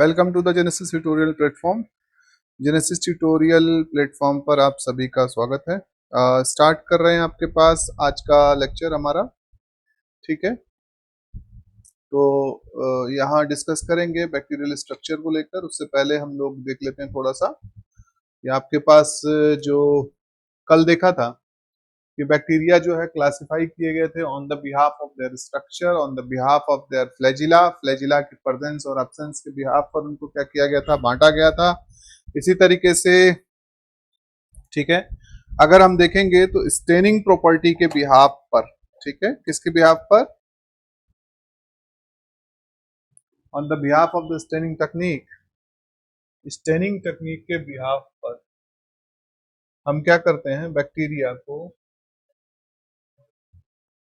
Welcome to the Genesis tutorial platform. Genesis tutorial platform पर आप सभी का स्वागत है। स्टार्ट कर रहे हैं आपके पास आज का लेक्चर हमारा। ठीक है, तो यहाँ डिस्कस करेंगे बैक्टीरियल स्ट्रक्चर को लेकर। उससे पहले हम लोग देख लेते हैं थोड़ा सा। ये आपके पास जो कल देखा था कि बैक्टीरिया जो है क्लासिफाई किए गए थे on the behalf of their structure, on the behalf of their flagella, flagella की प्रेजेंस और एब्सेंस के बिहाफ पर उनको क्या किया गया था, बांटा गया था। इसी तरीके से ठीक है, अगर हम देखेंगे तो स्टेनिंग प्रॉपर्टी के बिहाफ पर, ठीक है, किसके बिहाफ पर, on the behalf of the staining technique, staining technique के बिहाफ पर हम क्या करते हैं, बैक्टीरिया को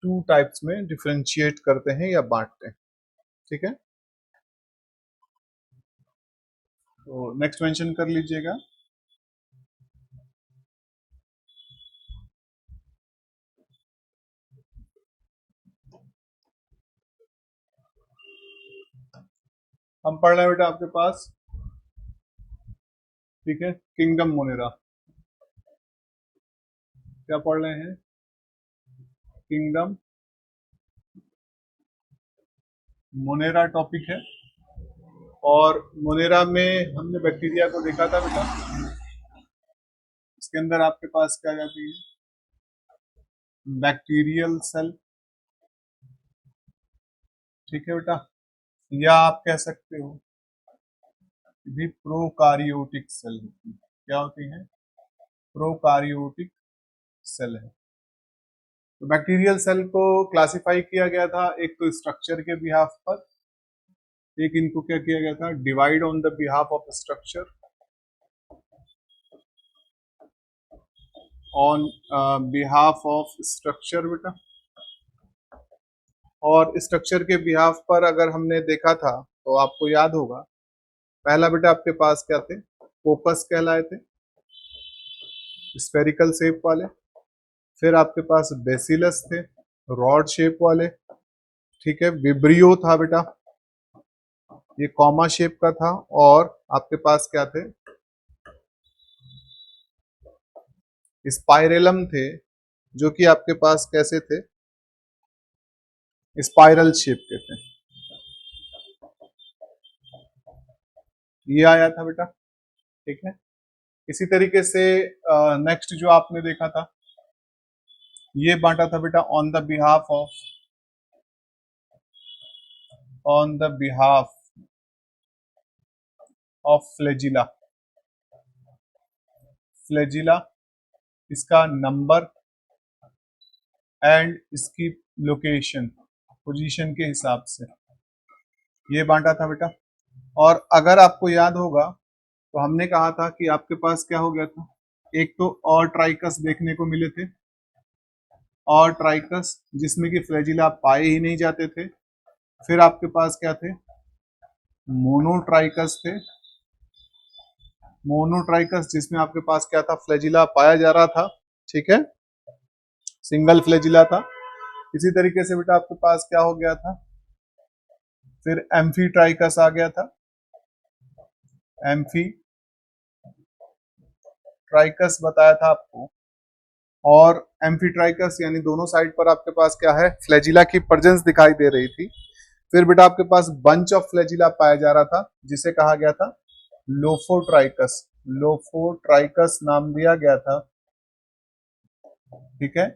टू टाइप्स में डिफरेंशिएट करते हैं या बांटते हैं। ठीक है, तो नेक्स्ट मेंशन कर लीजिएगा। हम पढ़ रहे हैं बेटा आपके पास, ठीक है, किंगडम मोनेरा। क्या पढ़ रहे हैं, किंगडम मोनेरा टॉपिक है। और मोनेरा में हमने बैक्टीरिया को देखा था बेटा। इसके अंदर आपके पास क्या जाती है, बैक्टीरियल सेल। ठीक है बेटा, या आप कह सकते हो भी प्रोकारियोटिक सेल होती है। क्या होती है, प्रोकारियोटिक सेल है। तो बैक्टीरियल सेल को क्लासिफाई किया गया था एक तो स्ट्रक्चर के बिहाफ पर, एक इनको क्या किया गया था, divide on the behalf of structure, on behalf of structure बेटा। और स्ट्रक्चर के बिहाफ पर अगर हमने देखा था तो आपको याद होगा, पहला बेटा आपके पास क्या थे, पोपस कहलाए थे, स्फेरिकल शेप वाले। फिर आपके पास बेसिलस थे, रॉड शेप वाले। ठीक है, विब्रियो था बेटा, ये कॉमा शेप का था। और आपके पास क्या थे, स्पाइरेलम थे, जो कि आपके पास कैसे थे, स्पाइरल शेप के थे। ये आया था बेटा। ठीक है, इसी तरीके से नेक्स्ट जो आपने देखा था, ये बांटा था बेटा on the behalf of flagella. Flagella, इसका नंबर एंड इसकी लोकेशन, पोजीशन के हिसाब से ये बांटा था बेटा। और अगर आपको याद होगा तो हमने कहा था कि आपके पास क्या हो गया था, एक तो और ट्राइकस देखने को मिले थे, और ट्राइकस जिसमें कि फ्लैजिला पाए ही नहीं जाते थे। फिर आपके पास क्या थे, मोनोट्राइकस थे, मोनोट्राइकस जिसमें आपके पास क्या था, फ्लैजिला पाया जा रहा था। ठीक है, सिंगल फ्लैजिला था। इसी तरीके से बेटा आपके पास क्या हो गया था, फिर एम्फीट्राइकस आ गया था, एम्फीट्राइकस बताया था आपको। और एम्फीट्राइकस यानी दोनों साइड पर आपके पास क्या है, फ्लैजिला की प्रेजेंस दिखाई दे रही थी। फिर बेटा आपके पास बंच ऑफ फ्लैजिला पाया जा रहा था, जिसे कहा गया था लोफोट्राइकस। लोफोट्राइकस नाम दिया गया था। ठीक है,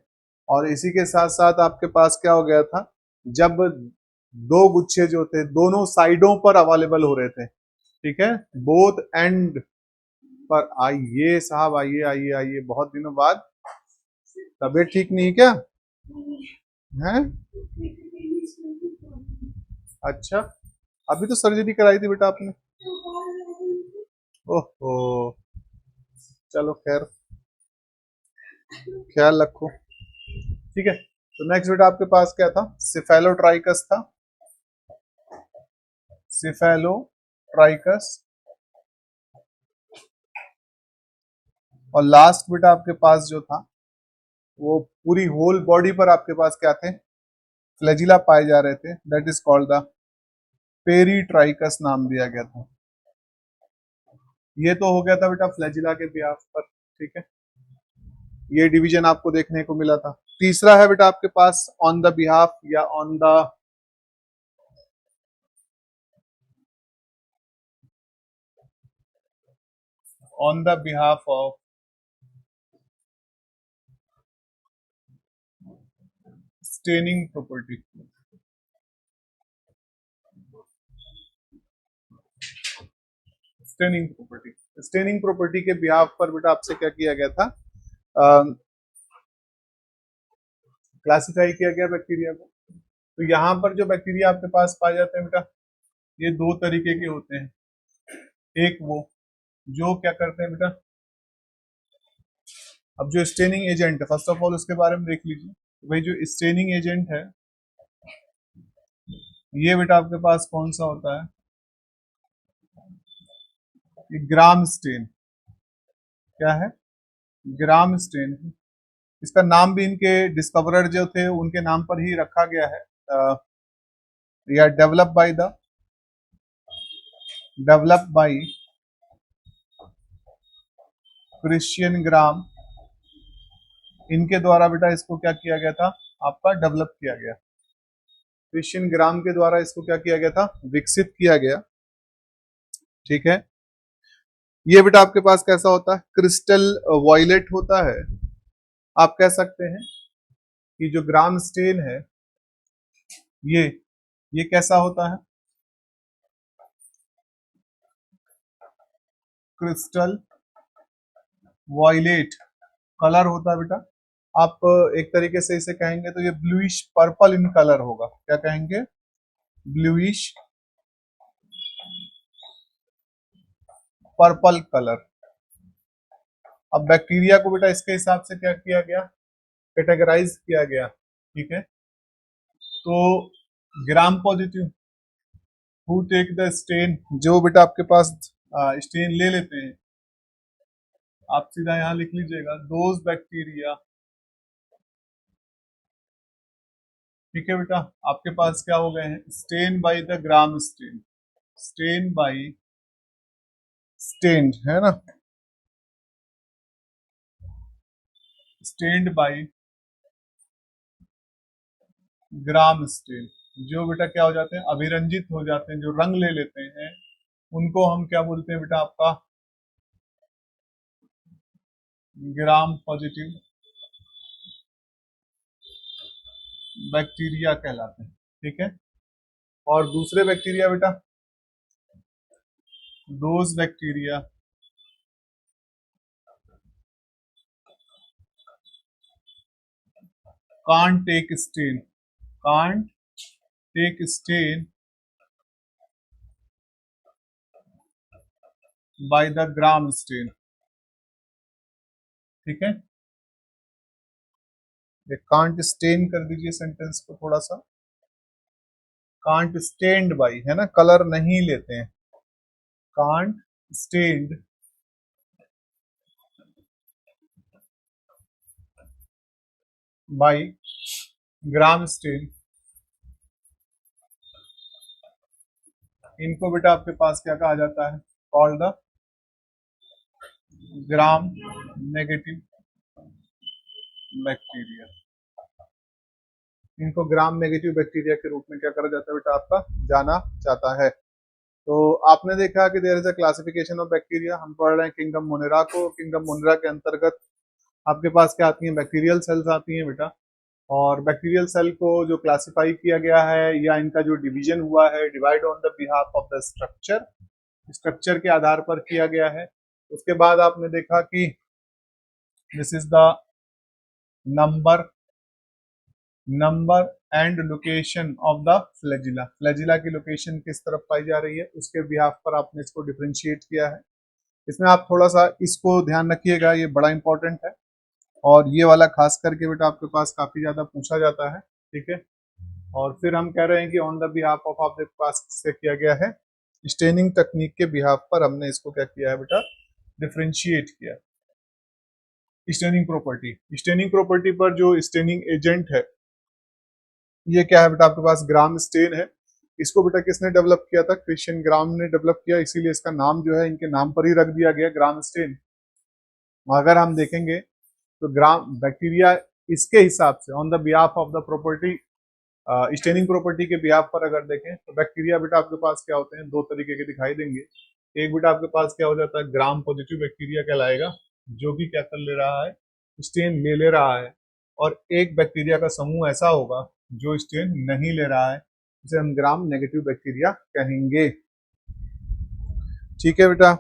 और इसी के साथ साथ आपके पास क्या हो गया था, जब दो गुच्छे जो थे दोनों साइडों पर अवेलेबल हो रहे थे, ठीक है, बोथ एंड पर। आइए साहब, आइए आइए आइए, बहुत दिनों बाद। तबीयत ठीक नहीं क्या है? अच्छा, अभी तो सर्जरी कराई थी बेटा आपने। ओहो, चलो खैर, ख्याल रखो। ठीक है, तो नेक्स्ट बेटा आपके पास क्या था, सिफेलोट्राइकस था, सिफेलोट्राइकस। और लास्ट बेटा आपके पास जो था, वो पूरी होल बॉडी पर आपके पास क्या थे, फ्लैजिला पाए जा रहे थे। That is called the peritrichous नाम दिया गया था। ये तो हो गया था बेटा फ्लैजिला के बिहाफ पर, ठीक है, ये डिवीजन आपको देखने को मिला था। तीसरा है बेटा आपके पास ऑन द बिहाफ या on the behalf of staining property. Staining property के बिहाफ पर बेटा आपसे क्या किया गया था, क्लासिफाई किया गया बैक्टीरिया को। तो यहाँ पर जो बैक्टीरिया आपके पास पाए जाते हैं बेटा, ये दो तरीके के होते हैं। एक वो जो क्या करते हैं बेटा, अब जो स्टेनिंग एजेंट है, फर्स्ट ऑफ ऑल उसके बारे में देख लीजिए। भाई जो स्टेनिंग एजेंट है ये बेटा आपके पास कौन सा होता है, ये ग्राम स्टेन। क्या है, ग्राम स्टेन। इसका नाम भी इनके डिस्कवरर जो थे उनके नाम पर ही रखा गया है, या डेवलप बाय क्रिश्चियन ग्राम। इनके द्वारा बेटा इसको क्या किया गया था, आपका डेवलप किया गया। क्रिश्चियन ग्राम के द्वारा इसको क्या किया गया था, विकसित किया गया, ठीक है। ये बेटा आपके पास कैसा होता है, क्रिस्टल वॉयलेट होता है। आप कह सकते हैं कि जो ग्राम स्टेन है ये ये कैसा होता है, क्रिस्टल वॉयलेट कलर होता है बेटा। आप एक तरीके से इसे कहेंगे तो ये ब्लूइश पर्पल इन कलर होगा। क्या कहेंगे, ब्लूइश पर्पल कलर। अब बैक्टीरिया को बेटा इसके हिसाब से क्या किया गया, कैटेगराइज किया गया, ठीक है। तो gram positive who take the stain, जो बेटा आपके पास स्टेन ले लेते हैं, आप सीधा यहां लिख लीजिएगा दोज बैक्टीरिया, ठीक है बेटा। आपके पास क्या हो गए हैं, stain by the gram stain, stain by stained है ना, स्टेन्ड बाय ग्राम स्टेन। जो बेटा क्या हो जाते हैं, अभिरंजित हो जाते हैं, जो रंग ले लेते हैं, उनको हम क्या बोलते हैं बेटा, आपका ग्राम पॉजिटिव बैक्टीरिया कहलाते हैं, ठीक है। और दूसरे बैक्टीरिया बेटा, those bacteria can't take stain, can't take stain by the gram stain, ठीक है। ये कांट स्टेन कर दीजिए सेंटेंस को थोड़ा सा, कांट स्टेन्ड बाई है ना, कलर नहीं लेते हैं, can't stained by gram stain. इनको बेटा आपके पास क्या कहा जाता है, called the gram negative bacteria. इनको ग्राम नेगेटिव बैक्टीरिया के रूप में क्या करा जाता है बेटा, आपका जाना जाता है। तो आपने देखा कि there is a classification of bacteria. हम पढ़ रहे हैं किंगडम मोनेरा को। किंगडम मोनेरा के अंतर्गत आपके पास क्या आती हैं, बैक्टीरियल सेल्स आती हैं बेटा। और बैक्टीरियल सेल को जो क्लासिफाई किया गया है या इनका जो डिवीजन हुआ है, divide on the behalf of the structure, structure के आधार पर किया गया है। उसके बाद आपने देखा कि this is the number and location of the flagella. Flagella की लोकेशन किस तरफ पाई जा रही है, उसके बिहाफ पर आपने इसको डिफरेंशिएट किया है। इसमें आप थोड़ा सा इसको ध्यान रखिएगा, ये बड़ा इंपॉर्टेंट है। और ये वाला खास करके बेटा आपके पास काफी ज्यादा पूछा जाता है, ठीक है। और फिर हम कह रहे हैं कि ऑन द बिहाफ ऑफ आपके पास किससे किया गया है, स्टेनिंग टेक्निक के बिहाफ पर हमने इसको क्या किया है बेटा, डिफरेंशिएट किया। स्टेनिंग प्रॉपर्टी पर जो स्टेनिंग एजेंट है ये क्या है बेटा, आपके पास ग्राम स्टेन है। इसको बेटा किसने डेवलप किया था? क्रिश्चियन ग्राम ने डेवलप किया, इसीलिए इसका नाम जो है इनके नाम पर ही रख दिया गया, ग्राम स्टेन। अगर हम देखेंगे तो ग्राम बैक्टीरिया इसके हिसाब से on the behalf of the property, staining property के बिहाफ पर अगर देखें तो बैक्टीरिया बेटा आपके पास क्या होते हैं, दो तरीके के दिखाई देंगे। एक बेटा आपके पास क्या हो जाता है, ग्राम पॉजिटिव बैक्टीरिया कहलाएगा, जो कि क्या कर ले रहा है, स्टेन ले रहा है। और एक बैक्टीरिया का समूह ऐसा होगा जो स्टेन नहीं ले रहा है, उसे हम ग्राम नेगेटिव बैक्टीरिया कहेंगे। ठीक है बेटा।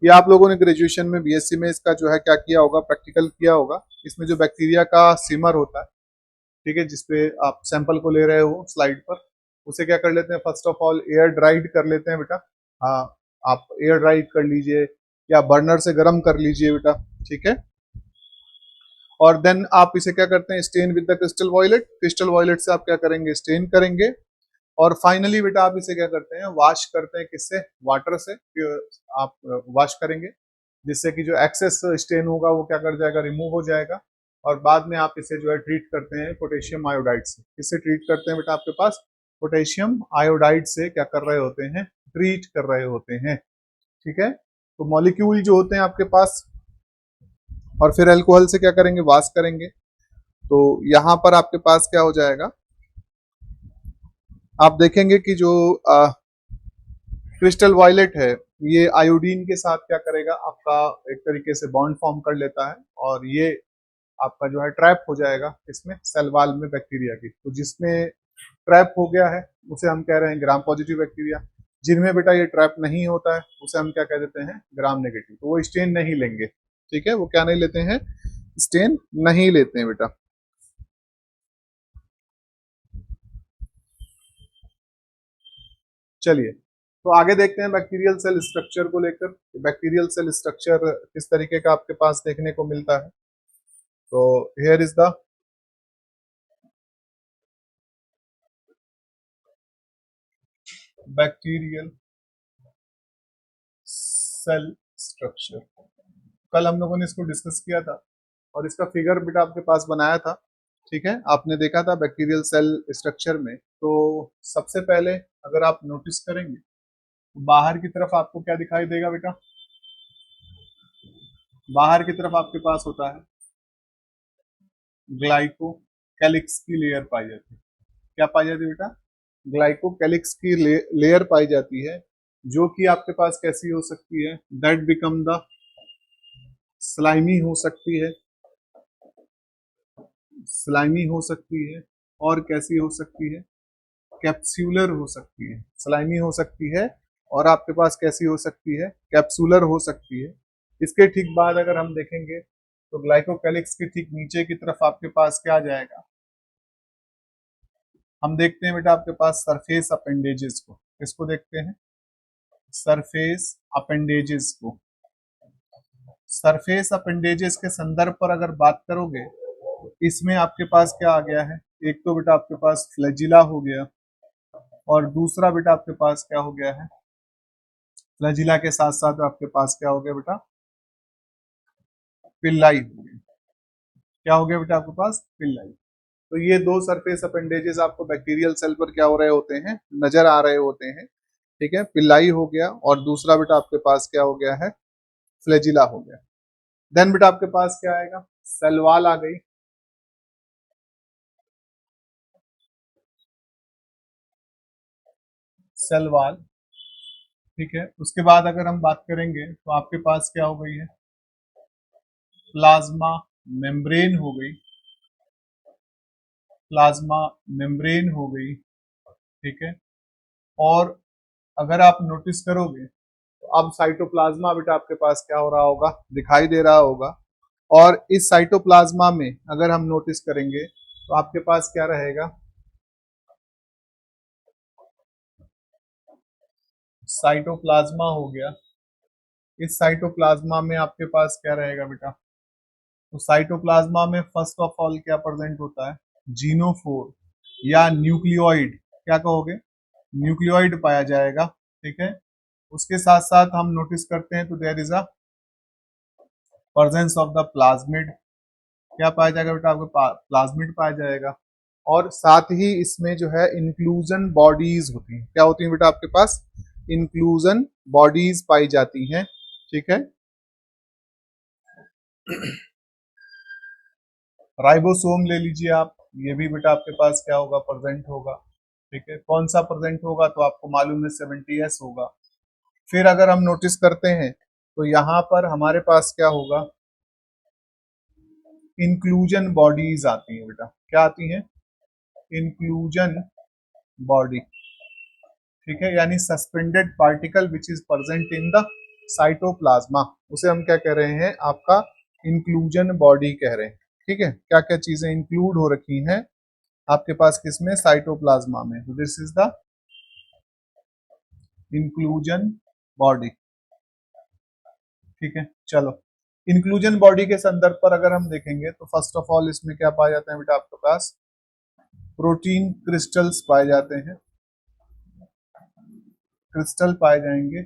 ये आप लोगों ने ग्रेजुएशन में बीएससी में इसका जो है क्या किया होगा, प्रैक्टिकल किया होगा। इसमें जो बैक्टीरिया का सिमर होता है, ठीक है, जिसपे आप सैंपल को ले रहे हो स्लाइड पर, उसे क्या कर लेते हैं, first of all air dried कर लेते हैं बेटा। हाँ, आप एयर ड्राइड कर लीजिए या बर्नर से गर्म कर लीजिए बेटा, ठीक है। और देन आप इसे क्या करते हैं, stain with the crystal violet. Crystal violet से आप क्या करेंगे, स्टेन करेंगे। और फाइनली बेटा आप इसे क्या करते हैं, वॉश करते हैं, किससे, वाटर से आप वॉश करेंगे, जिससे कि जो एक्सेस स्टेन होगा वो क्या कर जाएगा, रिमूव हो जाएगा। और बाद में आप इसे जो है ट्रीट करते हैं पोटेशियम आयोडाइड से। किससे ट्रीट करते हैं बेटा, आपके पास पोटेशियम आयोडाइड से क्या कर रहे होते हैं, ट्रीट कर रहे होते हैं, ठीक है। तो मॉलिक्यूल जो होते हैं आपके पास, और फिर अल्कोहल से क्या करेंगे, वॉश करेंगे। तो यहां पर आपके पास क्या हो जाएगा, आप देखेंगे कि जो क्रिस्टल वायलेट है, ये आयोडीन के साथ क्या करेगा, आपका एक तरीके से बॉन्ड फॉर्म कर लेता है, और ये आपका जो है ट्रैप हो जाएगा इसमें, सेल वाल में बैक्टीरिया की। तो जिसमें ट्रैप हो गया है उसे हम कह रहे हैं ग्राम पॉजिटिव बैक्टीरिया। जिनमें बेटा ये ट्रैप नहीं होता है उसे हम क्या कह देते हैं, ग्राम नेगेटिव। तो वो स्टेन नहीं लेंगे, ठीक है, वो क्या नहीं लेते हैं, स्टेन नहीं लेते हैं बेटा। चलिए, तो आगे देखते हैं बैक्टीरियल सेल स्ट्रक्चर को लेकर। बैक्टीरियल सेल स्ट्रक्चर किस तरीके का आपके पास देखने को मिलता है। तो here is the bacterial cell structure. कल हम लोगों ने इसको डिस्कस किया था और इसका फिगर बेटा आपके पास बनाया था, ठीक है, आपने देखा था बैक्टीरियल सेल स्ट्रक्चर में। तो सबसे पहले अगर आप नोटिस करेंगे तो बाहर की तरफ आपको क्या दिखाई देगा बेटा, बाहर की तरफ आपके पास होता है ग्लाइकोकैलिक्स की लेयर पाई जाती है। क्या पाई जाती है बेटा, ग्लाइकोकैलिक्स की लेयर पाई जाती है, जो कि आपके पास कैसी हो सकती है, दैट बिकम द स्लाइमी हो सकती है, स्लाइमी हो सकती है, और कैसी हो सकती है, कैप्सूलर हो सकती है। स्लाइमी हो सकती है और आपके पास कैसी हो सकती है, कैप्सूलर हो सकती है। इसके ठीक बाद अगर हम देखेंगे तो ग्लाइकोकैलिक्स के ठीक नीचे की तरफ आपके पास क्या आ जाएगा, हम देखते हैं बेटा आपके पास सरफेस अपेंडेजेस को। किसको देखते हैं, सरफेस अपेंडेजेस को। सरफेस अपेंडेजेस के संदर्भ पर अगर बात करोगे तो इसमें आपके पास क्या आ गया है, एक तो बेटा आपके पास फ्लैजिला हो गया, और दूसरा बेटा आपके पास क्या हो गया है, फ्लैजिला के साथ साथ आपके पास क्या हो गया बेटा, पिल्लाई हो गई। क्या हो गया बेटा आपके पास, पिल्लाई। तो ये दो सरफेस अपेंडेजेस आपको बैक्टीरियल सेल पर क्या हो रहे होते हैं, नजर आ रहे होते हैं, ठीक है। पिल्लाई हो गया और दूसरा बेटा आपके पास क्या हो गया है, फ्लैजिला हो गया। देन बेटा आपके पास क्या आएगा, सेल वॉल आ गई, सेल वॉल, ठीक है। उसके बाद अगर हम बात करेंगे तो आपके पास क्या हो गई है, प्लाज्मा मेम्ब्रेन हो गई, प्लाज्मा मेम्ब्रेन हो गई, ठीक है। और अगर आप नोटिस करोगे तो अब साइटोप्लाज्मा बेटा आपके पास क्या हो रहा होगा, दिखाई दे रहा होगा। और इस साइटोप्लाज्मा में अगर हम नोटिस करेंगे तो आपके पास क्या रहेगा, साइटोप्लाज्मा हो गया। इस साइटोप्लाज्मा में आपके पास क्या रहेगा बेटा, तो साइटोप्लाज्मा में फर्स्ट ऑफ ऑल क्या प्रेजेंट होता है, जीनोफोर या न्यूक्लियोइड, क्या कहोगे, न्यूक्लियोइड पाया जाएगा, ठीक है। उसके साथ साथ हम नोटिस करते हैं तो there is a presence of the plasmid. क्या पाया जाएगा बेटा, आपको प्लाज्मिड पाया जाएगा। और साथ ही इसमें जो है इंक्लूजन बॉडीज होती हैं। क्या होती हैं बेटा आपके पास? इंक्लूजन बॉडीज पाई जाती हैं। ठीक है। राइबोसोम ले लीजिए आप, ये भी बेटा आपके पास क्या होगा? प्रेजेंट होगा। ठीक है, कौन सा प्रेजेंट होगा? तो आपको मालूम है 70s होगा। फिर अगर हम नोटिस करते हैं तो यहाँ पर हमारे पास क्या होगा? इंक्लूजन बॉडीज आती हैं बेटा। क्या आती हैं? Inclusion body. ठीक है, यानी suspended particle which is present in the cytoplasm, उसे हम क्या कह रहे हैं? आपका इंक्लूजन बॉडी कह रहे हैं। ठीक है, क्या क्या चीजें इंक्लूड हो रखी हैं आपके पास? किसमें? साइटोप्लाज्मा में। तो this is the inclusion body. ठीक है, चलो इंक्लूजन बॉडी के संदर्भ पर अगर हम देखेंगे तो फर्स्ट ऑफ ऑल इसमें क्या पाए जाते हैं बेटा आपके पास? प्रोटीन क्रिस्टल्स पाए जाते हैं, क्रिस्टल पाए जाएंगे।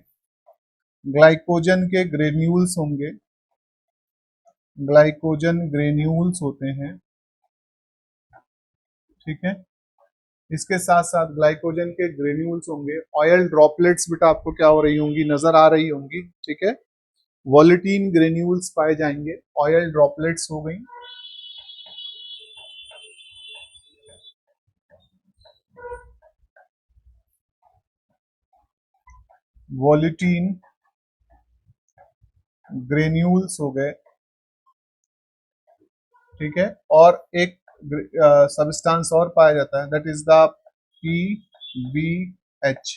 ग्लाइकोजन के ग्रेन्यूल्स होंगे, ग्लाइकोजन ग्रेन्यूल्स होते हैं। ठीक है, इसके साथ साथ ग्लाइकोजन के ग्रेन्यूल्स होंगे। ऑयल ड्रॉपलेट्स बेटा आपको क्या हो रही होंगी? नजर आ रही होंगी। ठीक है, वोलेटिन ग्रेन्यूल्स पाए जाएंगे, ऑयल ड्रॉपलेट्स हो गई। वोलेटिन ग्रेन्यूल्स हो गए। ठीक है, और एक सब्सटेंस और पाया जाता है, दैट इज द PBH।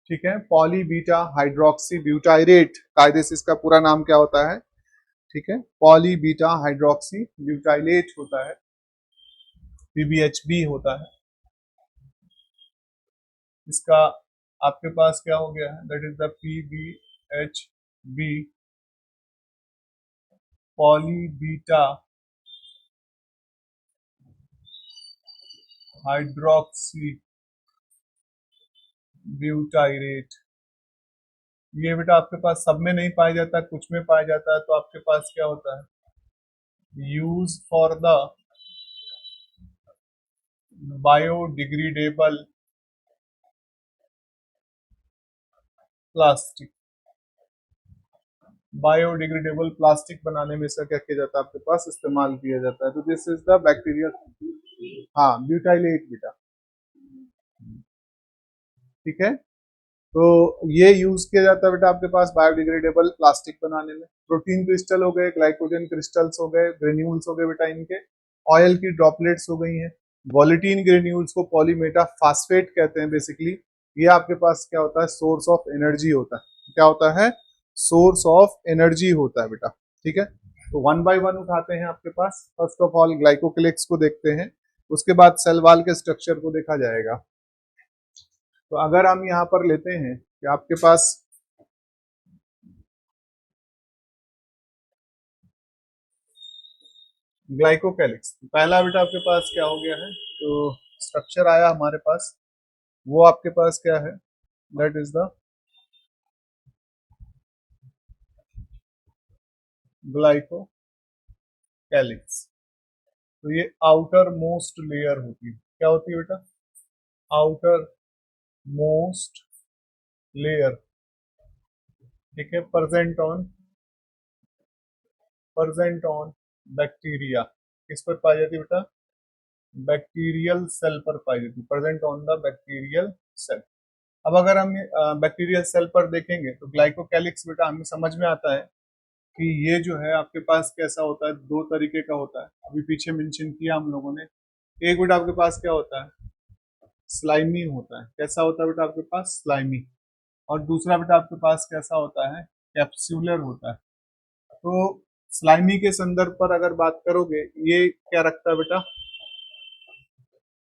ठीक है, पॉली बीटा हाइड्रोक्सी ब्यूटाइरेट, कायदे से इसका पूरा नाम क्या होता है? ठीक है, पॉली बीटा हाइड्रोक्सी ब्यूटाइलेट होता है, PBHB होता है। इसका आपके पास क्या हो गया है? That is the PBHB, poly beta hydroxy butyrate. ये बेटा आपके पास सब में नहीं पाया जाता, कुछ में पाया जाता है। तो आपके पास क्या होता है? Use for the biodegradable plastic, biodegradable plastic बनाने में इसका क्या किया जाता है? आपके पास इस्तेमाल किया जाता है। तो दिस इज द बैक्टीरिया। हाँ, ब्यूटाइलेट बेटा। ठीक है, तो ये यूज किया जाता है बेटा आपके पास बायोडिग्रेडेबल प्लास्टिक बनाने में। प्रोटीन क्रिस्टल हो गए, ग्लाइकोजन क्रिस्टल्स हो गए, ग्रेन्यूल्स हो गए बेटा इनके, ऑयल की ड्रॉपलेट्स हो गई हैं। वॉलेटिन ग्रेन्यूल्स को पॉलीमेटा फास्फेट कहते हैं बेसिकली। ये आपके पास क्या होता है? सोर्स ऑफ एनर्जी होता है। क्या होता है? सोर्स ऑफ एनर्जी होता है बेटा। ठीक है, तो वन बाय वन उठाते हैं आपके पास। फर्स्ट ऑफ ऑल ग्लाइकोक्लिक्स को देखते हैं, उसके बाद सेल वॉल के स्ट्रक्चर को देखा जाएगा। तो अगर हम यहाँ पर लेते हैं कि आपके पास ग्लाइकोकैलिक्स, पहला बेटा आपके पास क्या हो गया है? तो स्ट्रक्चर आया हमारे पास, वो आपके पास क्या है? That is the glycocalyx. तो ये आउटर मोस्ट लेयर होती है। क्या होती है बेटा? Outer most layer. ठीक है, प्रेजेंट ऑन बैक्टीरिया। किस पर पाई जाती है बेटा? बैक्टीरियल सेल पर पाई जाती है, present on the bacterial cell. अब अगर हम बैक्टीरियल सेल पर देखेंगे तो ग्लाइकोकैलिक्स बेटा हमें समझ में आता है कि ये जो है आपके पास कैसा होता है? दो तरीके का होता है, अभी पीछे मेंशन किया हम लोगों ने। एक बेटा आपके पास क्या होता है? स्लाइमी होता है। कैसा होता है बेटा आपके पास? स्लाइमी। और दूसरा बेटा आपके पास कैसा होता है? कैप्सूलर होता है। तो स्लाइमी के संदर्भ पर अगर बात करोगे, ये क्या रखता है बेटा?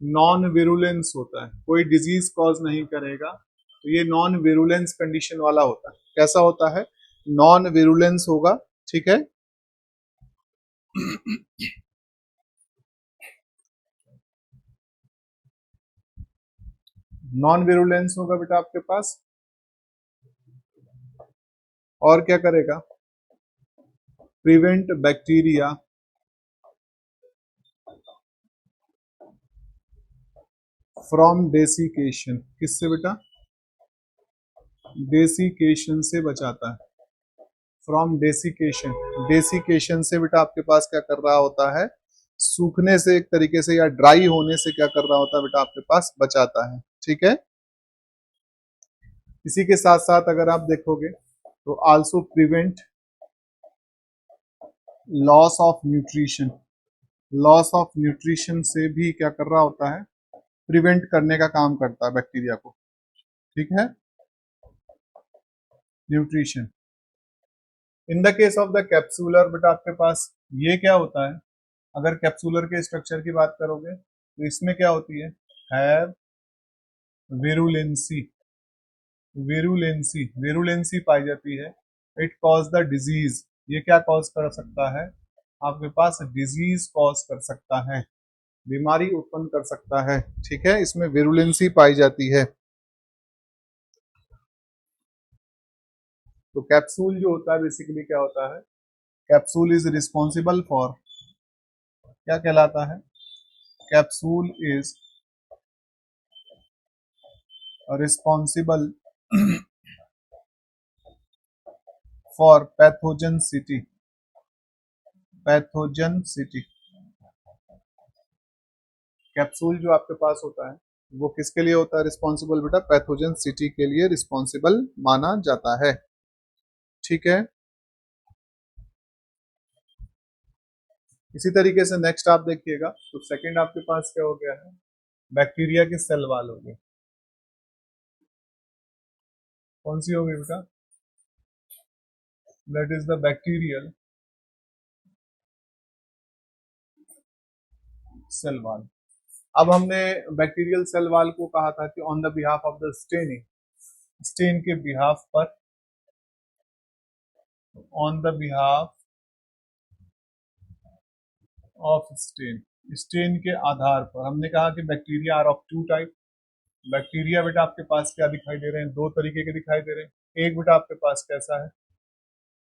नॉन विरुलेंस होता है, कोई डिजीज कॉज नहीं करेगा। तो ये नॉन विरुलेंस कंडीशन वाला होता है। कैसा होता है? नॉन विरुलेंस होगा। ठीक है, नॉन विरुलेंस होगा बेटा आपके पास। और क्या करेगा? प्रिवेंट बैक्टीरिया फ्रॉम डेसिकेशन, किससे बेटा? डेसिकेशन से बचाता है। फ्रॉम डेसिकेशन, डेसिकेशन से बेटा आपके पास क्या कर रहा होता है? सूखने से एक तरीके से या ड्राई होने से क्या कर रहा होता है बेटा? आपके पास बचाता है। ठीक है। इसी के साथ साथ अगर आप देखोगे तो also prevent loss of nutrition, loss of nutrition से भी क्या कर रहा होता है? प्रिवेंट करने का काम करता है बैक्टीरिया को। ठीक है, nutrition. In the case of the capsular बेटा आपके पास ये क्या होता है? अगर कैप्सूलर के स्ट्रक्चर की बात करोगे तो इसमें क्या होती है? हैव विरुलेंसी, विरुलेंसी, विरुलेंसी पाई जाती है। इट कॉज द डिजीज, ये क्या कॉज कर सकता है? आपके पास डिजीज कॉज कर सकता है, बीमारी उत्पन्न कर सकता है। ठीक है, इसमें विरुलेंसी पाई जाती है। तो कैप्सूल जो होता है बेसिकली क्या होता है? कैप्सूल इज रिस्पॉन्सिबल फॉर, क्या कहलाता है? Capsule is responsible for pathogenicity, pathogenicity. Capsule जो आपके पास होता है वो किसके लिए होता है रिस्पॉन्सिबल बेटा? पैथोजेनिसिटी के लिए रिस्पॉन्सिबल माना जाता है। ठीक है, इसी तरीके से नेक्स्ट आप देखिएगा तो सेकंड आपके पास क्या हो गया है? बैक्टीरिया के सेल वाल हो गए। कौन सी हो गई बेटा? That is the bacterial cell wall. अब हमने बैक्टीरियल सेल वाल को कहा था कि on the behalf of the staining, stain के बिहाफ पर, on the behalf of stain, stain के आधार पर हमने कहा कि bacteria are of two type. Bacteria बेटा आपके पास क्या दिखाई दे रहे हैं? दो तरीके के दिखाई दे रहे हैं। एक बेटा आपके पास कैसा है?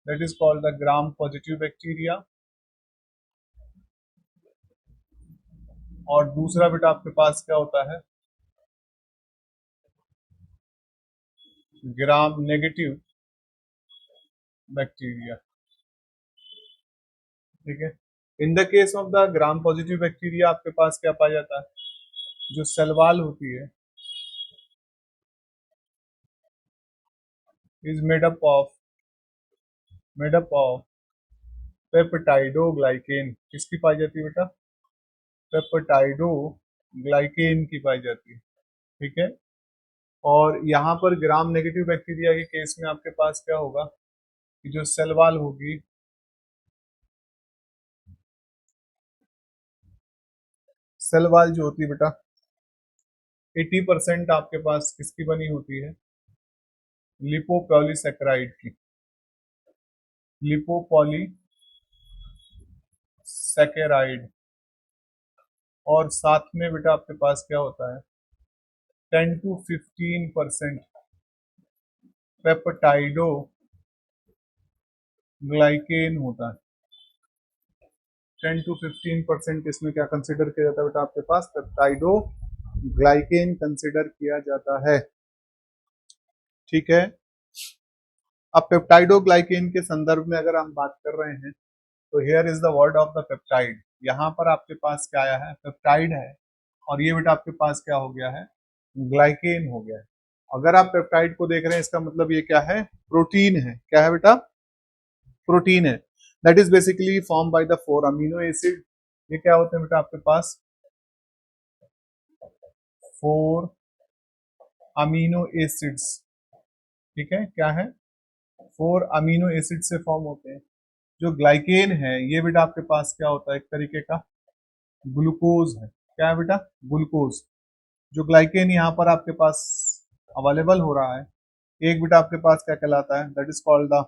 That is called the gram positive bacteria, और दूसरा बेटा आपके पास क्या होता है? ग्राम नेगेटिव बैक्टीरिया। ठीक है, in the case of the gram positive bacteria आपके पास क्या पाया जाता है? जो सेलवाल होती है is made up of peptidoglycan. किसकी पाई जाती है बेटा? पेप्टाइडोग्लाइकेन की पाई जाती है। ठीक है, और यहाँ पर ग्राम नेगेटिव बैक्टीरिया के केस में आपके पास क्या होगा कि जो सेल वॉल होगी, सेल वॉल जो होती है बेटा 80% आपके पास किसकी बनी होती है? लिपोपॉलीसैकेराइड की, लिपोपॉलीसैकेराइड। और साथ में बेटा आपके पास क्या होता है? 10 to 15% पेप्टाइडो ग्लाइकेन होता है। 10 to 15% इसमें क्या कंसिडर किया जाता है बेटा? आपके पास पेप्टाइडो ग्लाइकेन कंसिडर किया जाता है। ठीक है, अब पेप्टाइडो ग्लाइकेन के संदर्भ में अगर हम बात कर रहे हैं तो here is the word of the peptide. यहाँ पर आपके पास क्या आया है? पेप्टाइड है, और ये बेटा आपके पास क्या हो गया है? ग्लाइकेन हो गया है। अगर आप पेप्टाइड को देख रहे हैं इसका मतलब ये क्या है? प्रोटीन है। क्या है बेटा? प्रोटीन है। That is basically form by the 4 amino acid. ये क्या होते हैं बेटा आपके पास? 4 अमीनो एसिड्स। ठीक है, क्या है? 4 अमीनो एसिड से फॉर्म होते हैं। जो ग्लाइकेन है ये बेटा आपके पास क्या होता है? एक तरीके का ग्लूकोज है। क्या है बेटा? ग्लूकोज। जो ग्लाइकेन यहाँ पर आपके पास अवेलेबल हो रहा है, एक बेटा आपके पास क्या कहलाता है? That is called the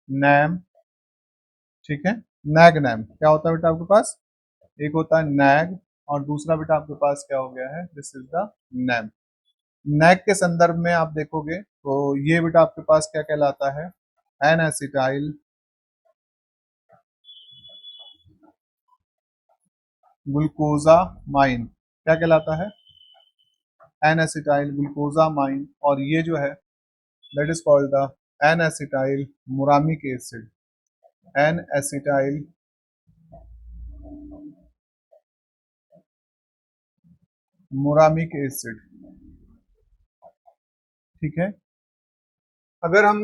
NAM. ठीक है, नैग नैम। क्या होता है बेटा आपके पास? एक होता है नैग, और दूसरा बेटा आपके पास क्या हो गया है? This is the NAM. NAG के संदर्भ में आप देखोगे तो ये बेटा आपके पास क्या कहलाता है? N acetyl glucosamine. क्या कहलाता है? एन एसिटाइल ग्लूकोजामाइन, और ये जो है that is called the N acetyl muramic acid, N acetyl muramic acid. ठीक है, अगर हम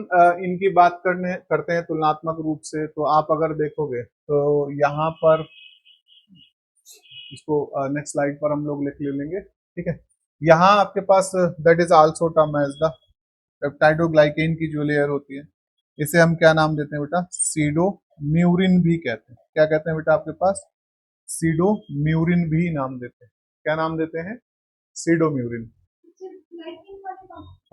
इनकी बात करते हैं तुलनात्मक रूप से, तो आप अगर देखोगे तो यहाँ पर इसको नेक्स्ट स्लाइड पर हम लोग लिख ले लेंगे। ठीक है, यहाँ आपके पास that is also term as the peptidoglycan की जो लेयर होती है, इसे हम क्या नाम देते हैं बेटा? सीडो म्यूरिन भी कहते हैं। क्या कहते हैं बेटा आपके पास? सीडो म्यूरिन भी नाम देते हैं। क्या नाम देते हैं? Pseudo murein.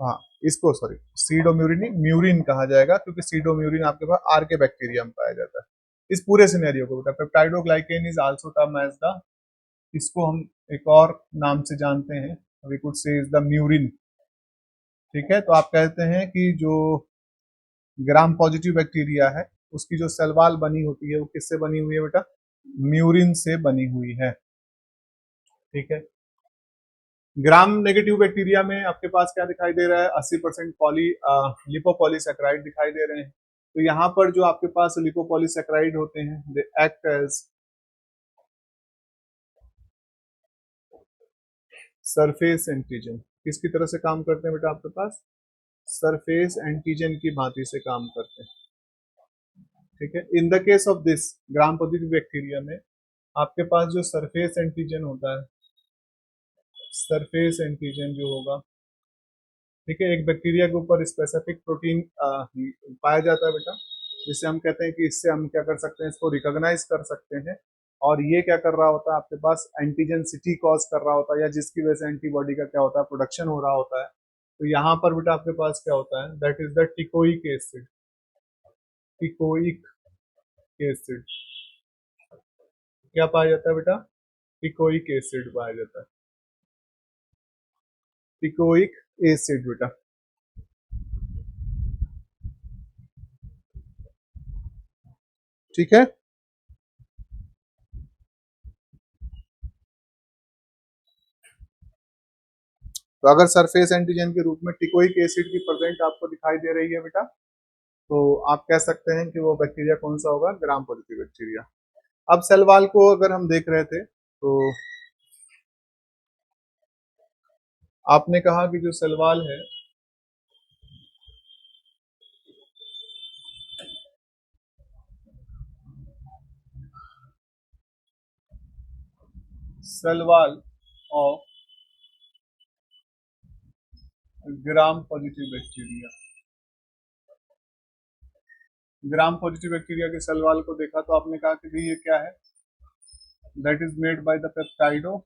हाँ, इसको सॉरी सीडोम्यूरिन म्यूरिन कहा जाएगा, क्योंकि सीडोम्यूरिन आपके पास आर के बैक्टीरिया में पाया जाता है। इस पूरे सिनेरियो को बेटा peptidoglycan is also term as the, इसको हम एक और नाम से जानते हैं, we could say is the murein. ठीक है, तो आप कहते हैं कि जो ग्राम पॉजिटिव बैक्टीरिया है उसकी जो सेल वॉल बनी होती है वो किससे बनी हुई है बेटा? म्यूरिन से बनी हुई है। ठीक है, ग्राम नेगेटिव बैक्टीरिया में आपके पास क्या दिखाई दे रहा है? 80% पॉली लिपोपॉलीसैकेराइड दिखाई दे रहे हैं। तो यहाँ पर जो आपके पास लिपोपॉलीसैकेराइड होते हैं, they act as surface antigen. किसकी तरह से काम करते हैं बेटा आपके पास? सरफेस एंटीजन की भांति से काम करते हैं। ठीक है, in the case of this gram positive bacteria में आपके पास जो सरफेस एंटीजन होता है, सरफेस एंटीजन जो होगा, ठीक है, एक बैक्टीरिया के ऊपर स्पेसिफिक प्रोटीन पाया जाता है बेटा, जिससे हम कहते हैं कि इससे हम क्या कर सकते हैं? इसको रिकॉग्नाइज कर सकते हैं। और ये क्या कर रहा होता है? आपके पास एंटीजेंसिटी कॉज कर रहा होता है, या जिसकी वजह से एंटीबॉडी का क्या होता है? प्रोडक्शन हो रहा होता है। तो यहाँ पर बेटा आपके पास क्या होता है? That is the teichoic acid. Teichoic acid क्या पाया जाता है बेटा? टिकोइक एसिड पाया जाता है। टिकोइक एसिड बेटा। ठीक है, तो अगर सरफेस एंटीजन के रूप में टिकोइक एसिड की प्रेजेंट आपको दिखाई दे रही है बेटा, तो आप कह सकते हैं कि वो बैक्टीरिया कौन सा होगा? ग्राम पॉजिटिव बैक्टीरिया। अब सेल वॉल को अगर हम देख रहे थे, तो आपने कहा कि जो सेल वॉल है cell wall of gram positive bacteria, gram positive bacteria के सेल वॉल को देखा तो आपने कहा कि भाई ये क्या है? That is made by the पेप्टाइडो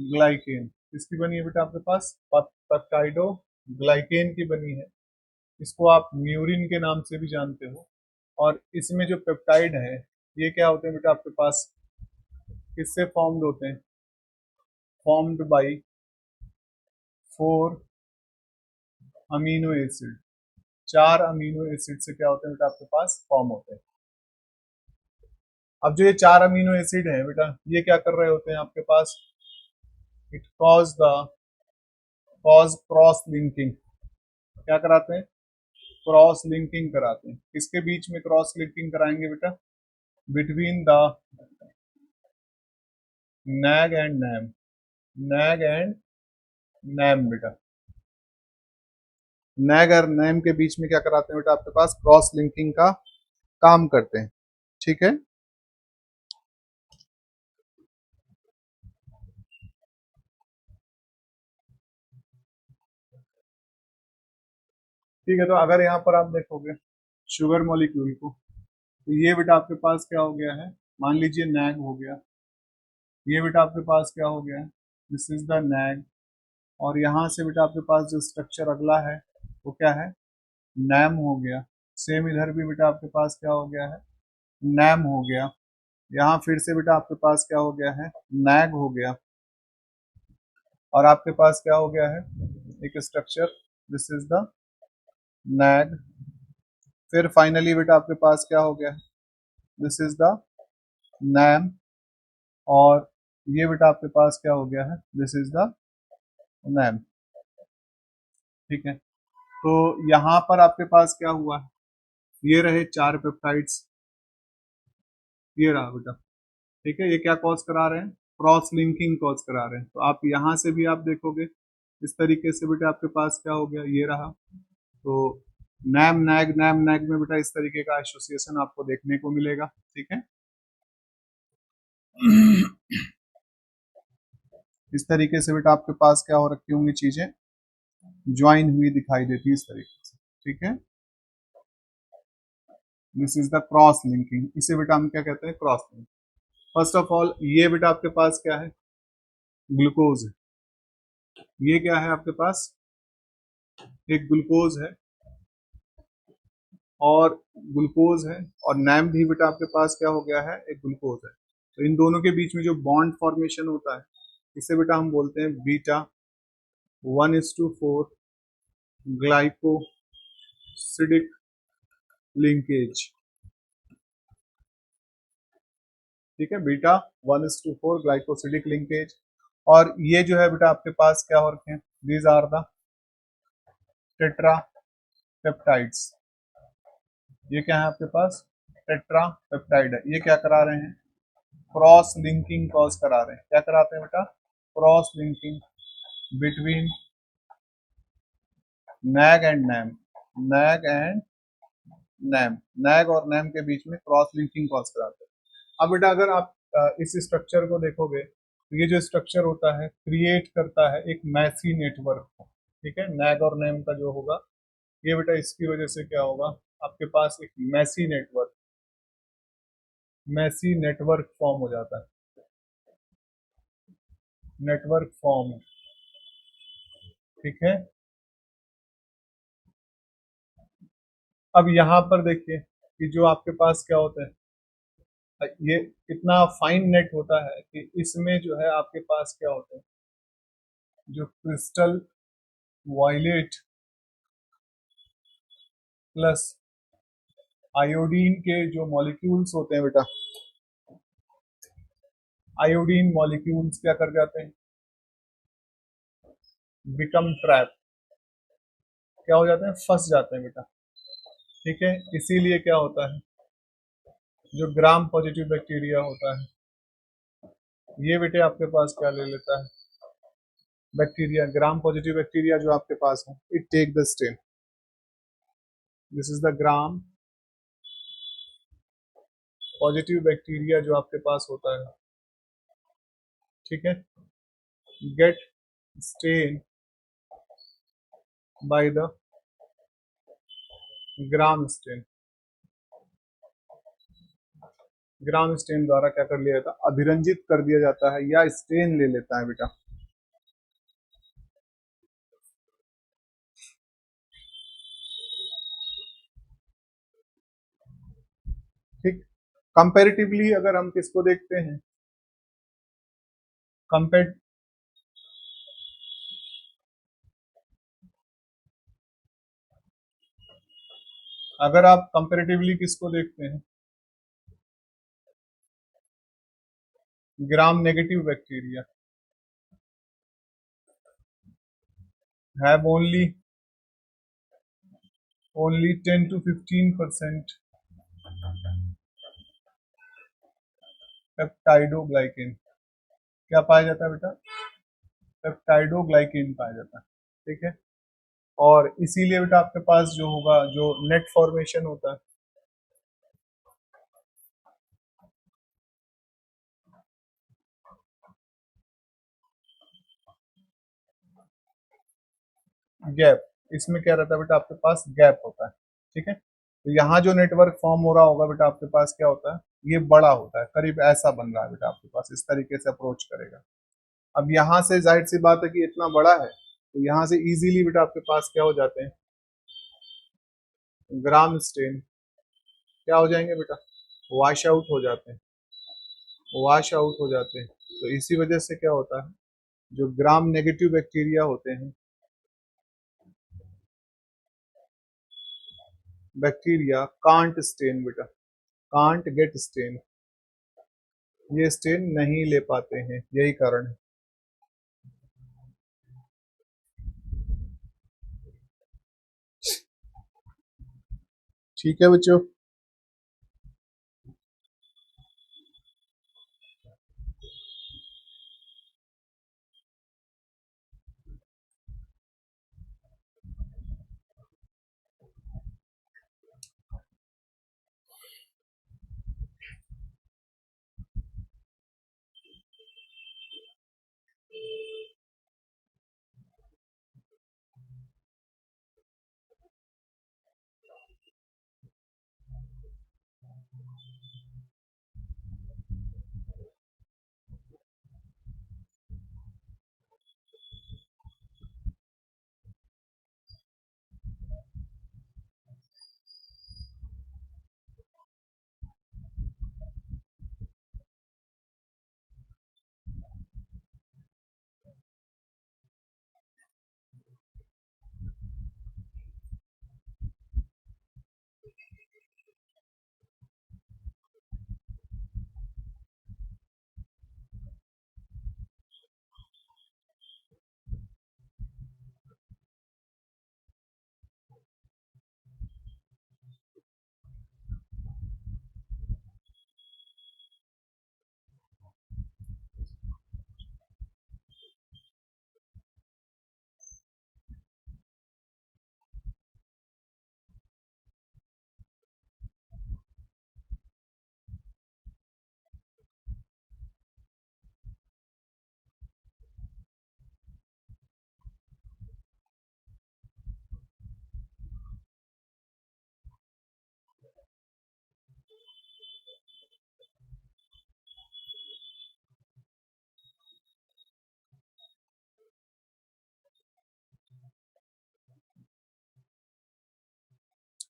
glycan. किसकी बनी है बेटा आपके पास? पेप्टाइडो ग्लाइकेन की बनी है। इसको आप म्यूरिन के नाम से भी जानते हो। और इसमें जो पेप्टाइड है ये क्या होते हैं बेटा आपके पास? किससे फॉर्म्ड होते हैं? Formed by 4 amino acid. 4 amino acid से क्या होते हैं बेटा आपके पास? फॉर्म होते हैं। अब जो ये 4 अमीनो एसिड हैं बेटा, ये क्या कर रहे होते हैं आपके पास? It cause cross linking. क्या कराते हैं? क्रॉस लिंकिंग कराते हैं। किसके बीच में क्रॉस लिंकिंग कराएंगे बेटा? Between the NAG and NAM. NAG and NAM बेटा, नैग और नैम के बीच में क्या कराते हैं बेटा आपके पास? क्रॉस लिंकिंग का काम करते हैं। ठीक है, ठीक है, तो अगर यहाँ पर आप देखोगे शुगर मॉलिक्यूल को, तो ये बेटा आपके पास क्या हो गया है? मान लीजिए नैग हो गया। ये बेटा आपके पास क्या हो गया है? This is the nag. और यहाँ से बेटा आपके पास जो स्ट्रक्चर अगला है वो क्या है? नैम हो गया। सेम इधर भी बेटा आपके पास क्या हो गया है? नैम हो गया। यहाँ फिर से बेटा आपके पास क्या हो गया है? नैग हो गया। और आपके पास क्या हो गया है? एक structure, this is the NAG. फिर फाइनली बेटा आपके पास क्या हो गया है? This is the NAM. और ये बेटा आपके पास क्या हो गया है, दिस इज द नैम। ठीक है, तो यहां पर आपके पास क्या हुआ है, ये रहे 4 पेप्टाइड्स, ये रहा बेटा। ठीक है, ये क्या कॉज करा रहे हैं, क्रॉस लिंकिंग कॉज करा रहे हैं। तो आप यहां से भी आप देखोगे इस तरीके से बेटा आपके पास क्या हो गया, ये रहा। तो नैम नैग में बेटा इस तरीके का एसोसिएशन आपको देखने को मिलेगा। ठीक है, इस तरीके से बेटा आपके पास क्या हो रखी होंगी, चीजें ज्वाइन हुई दिखाई देती है इस तरीके से। ठीक है, this is the cross linking, इसे बेटा हम क्या कहते हैं, cross linking. First of all ये बेटा आपके पास क्या है, ग्लूकोज है। ये क्या है आपके पास, एक ग्लूकोज है, और ग्लूकोज है, और नैम भी बेटा आपके पास क्या हो गया है, एक ग्लूकोज है। तो इन दोनों के बीच में जो बॉन्ड फॉर्मेशन होता है, इसे बेटा हम बोलते हैं बीटा 1:4 ग्लाइकोसिडिक लिंकेज। ठीक है, बीटा 1:4 ग्लाइकोसिडिक लिंकेज। और ये जो है बेटा आपके पास क्या हो रखे हैं, these are the tetrapeptides. ये क्या है आपके पास, टेट्रा पेप्टाइड है। ये क्या करा रहे हैं, क्रॉस लिंकिंग कॉज करा रहे हैं। क्या कराते हैं बेटा, cross linking between NAG and NAM, NAG and NAM, NAG और नैम के बीच में क्रॉस लिंकिंग कॉज कराते हैं। अब बेटा अगर आप इस स्ट्रक्चर को देखोगे, तो ये जो स्ट्रक्चर होता है क्रिएट करता है एक मैसी नेटवर्क को। ठीक है, नैग और नैम का जो होगा, ये बेटा इसकी वजह से क्या होगा, आपके पास एक मैसी नेटवर्क फॉर्म हो जाता है, नेटवर्क फॉर्म। ठीक है, अब यहाँ पर देखिए कि जो आपके पास क्या होता है, ये इतना फाइन नेट होता है कि इसमें जो है आपके पास क्या होता है, जो क्रिस्टल वायलेट प्लस आयोडीन के जो मॉलिक्यूल्स होते हैं बेटा, आयोडीन मॉलिक्यूल्स क्या कर जाते हैं, बिकम ट्रैप, क्या हो जाते हैं, फंस जाते हैं बेटा। ठीक है, इसीलिए क्या होता है, जो ग्राम पॉजिटिव बैक्टीरिया होता है, ये बेटे आपके पास क्या ले लेता है, बैक्टीरिया, ग्राम पॉजिटिव बैक्टीरिया जो आपके पास है, it take the stain, this is the gram positive bacteria जो आपके पास होता है। ठीक है, get stain by the gram stain, gram stain द्वारा क्या कर लिया जाता है, अभिरंजित कर दिया जाता है या स्टेन ले लेता है बेटा। ठीक, कंपैरेटिवली अगर हम किसको देखते हैं, कंपेयर, अगर आप कंपैरेटिवली किसको देखते हैं, ग्राम negative bacteria have only 10 to 15% peptidoglycan, क्या पाया जाता है बेटा, पेप्टाइडोग्लाइकेन पाया जाता है। ठीक है, और इसीलिए बेटा आपके पास जो होगा, जो नेट फॉर्मेशन होता है, गैप, इसमें क्या रहता है बेटा, आपके पास गैप होता है। ठीक है, तो यहाँ जो नेटवर्क फॉर्म हो रहा होगा बेटा आपके पास क्या होता है, ये बड़ा होता है, करीब ऐसा बन रहा है बेटा आपके पास, इस तरीके से अप्रोच करेगा। अब यहाँ से जाहिर सी बात है कि इतना बड़ा है, तो यहाँ से इजीली बेटा आपके पास क्या हो जाते हैं, ग्राम स्टेन क्या हो जाएंगे बेटा, वॉश आउट हो जाते हैं, वॉश आउट हो जाते हैं। तो इसी वजह से क्या होता है, जो ग्राम नेगेटिव बैक्टीरिया होते हैं, बैक्टीरिया कांट स्टेन बेटा, कांट गेट स्टेन, ये स्टेन नहीं ले पाते हैं, यही कारण है। ठीक है बच्चों।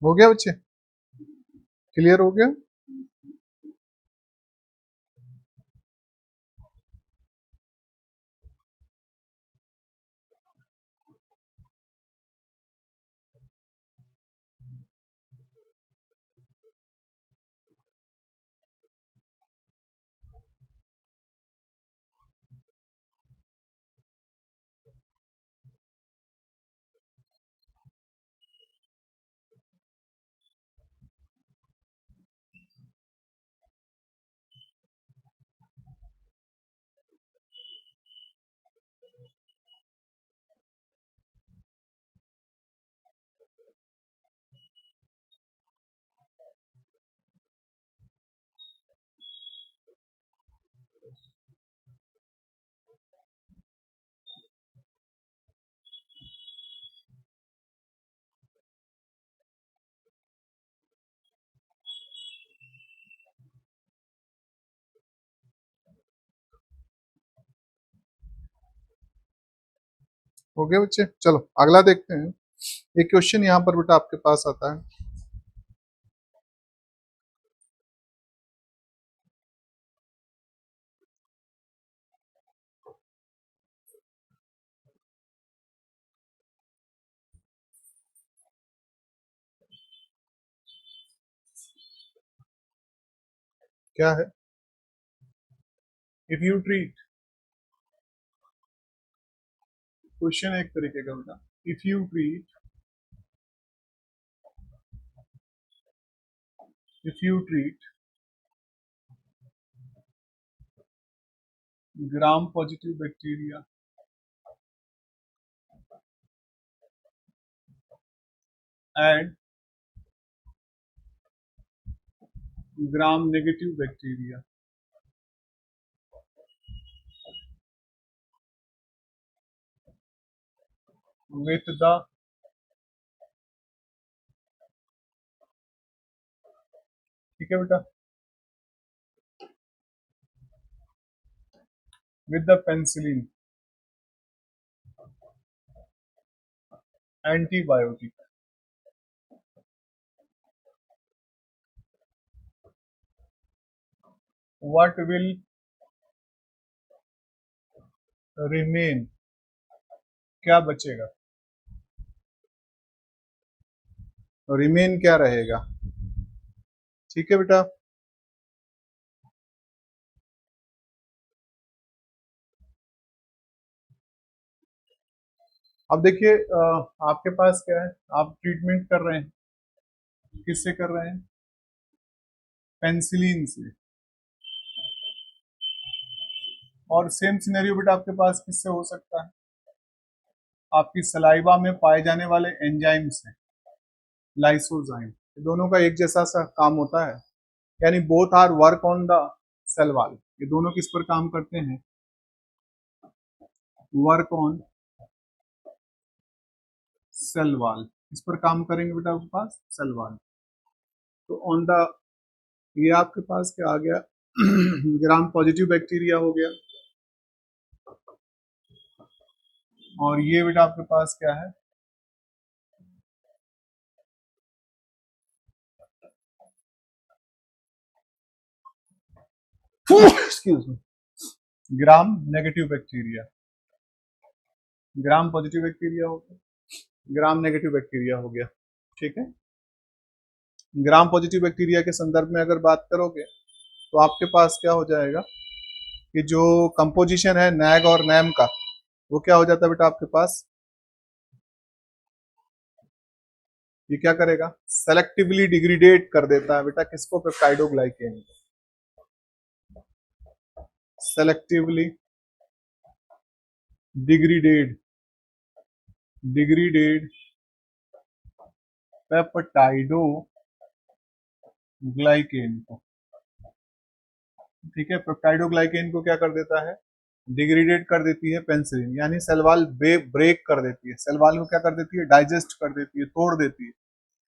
हो गया बच्चे? क्लियर हो गया? हो गया बच्चे? चलो अगला देखते हैं। एक क्वेश्चन यहाँ पर बेटा आपके पास आता है। क्या है? इफ यू ट्रीट, क्वेश्चन एक तरीके का बेटा, if you treat, if you treat gram positive bacteria and gram negative bacteria with the, ठीक है बेटा, with the penicillin antibiotic, what will remain, क्या बचेगा? रिमेन क्या रहेगा? ठीक है बेटा। अब देखिए आपके पास क्या है, आप ट्रीटमेंट कर रहे हैं, किससे कर रहे हैं? पेनिसिलिन से। और सेम सिनेरियो बेटा आपके पास किससे हो सकता है? आपकी सलाइवा में पाए जाने वाले एंजाइम से, लाइसोजाइम। दोनों का एक जैसा सा काम होता है, यानी both are work on the cell wall. ये दोनों किस पर काम करते हैं? Work on cell wall. इस पर काम करेंगे बेटा आपके पास सेल वॉल। तो ऑन द, ये आपके पास क्या आ गया? ग्राम पॉजिटिव बैक्टीरिया हो गया। और ये बेटा आपके पास क्या है? एक्सक्यूज मी, ग्राम negative bacteria. Gram positive bacteria हो गया, ग्राम नेगेटिव बैक्टीरिया हो गया। ठीक है, ग्राम पॉजिटिव बैक्टीरिया के संदर्भ में अगर बात करोगे तो आपके पास क्या हो जाएगा कि जो कंपोजिशन है नैग और नैम का, वो क्या हो जाता है बेटा आपके पास? ये क्या करेगा? सेलेक्टिवली डिग्रेडेट कर देता है बेटा किसको? पेप्टाइडोग्लाइकेन को। सेलेक्टिवली डिग्रेडेड डिग्रेडेड पेप्टाइडोग्लाइकेन को। ठीक है, पेप्टाइडोग्लाइकेन को क्या कर देता है? डिग्रेडेट कर देती है पेनिसिलिन, यानी सेल वॉल ब्रेक कर देती है, सेल वॉल को क्या कर देती है? डाइजेस्ट कर देती है, तोड़ देती है।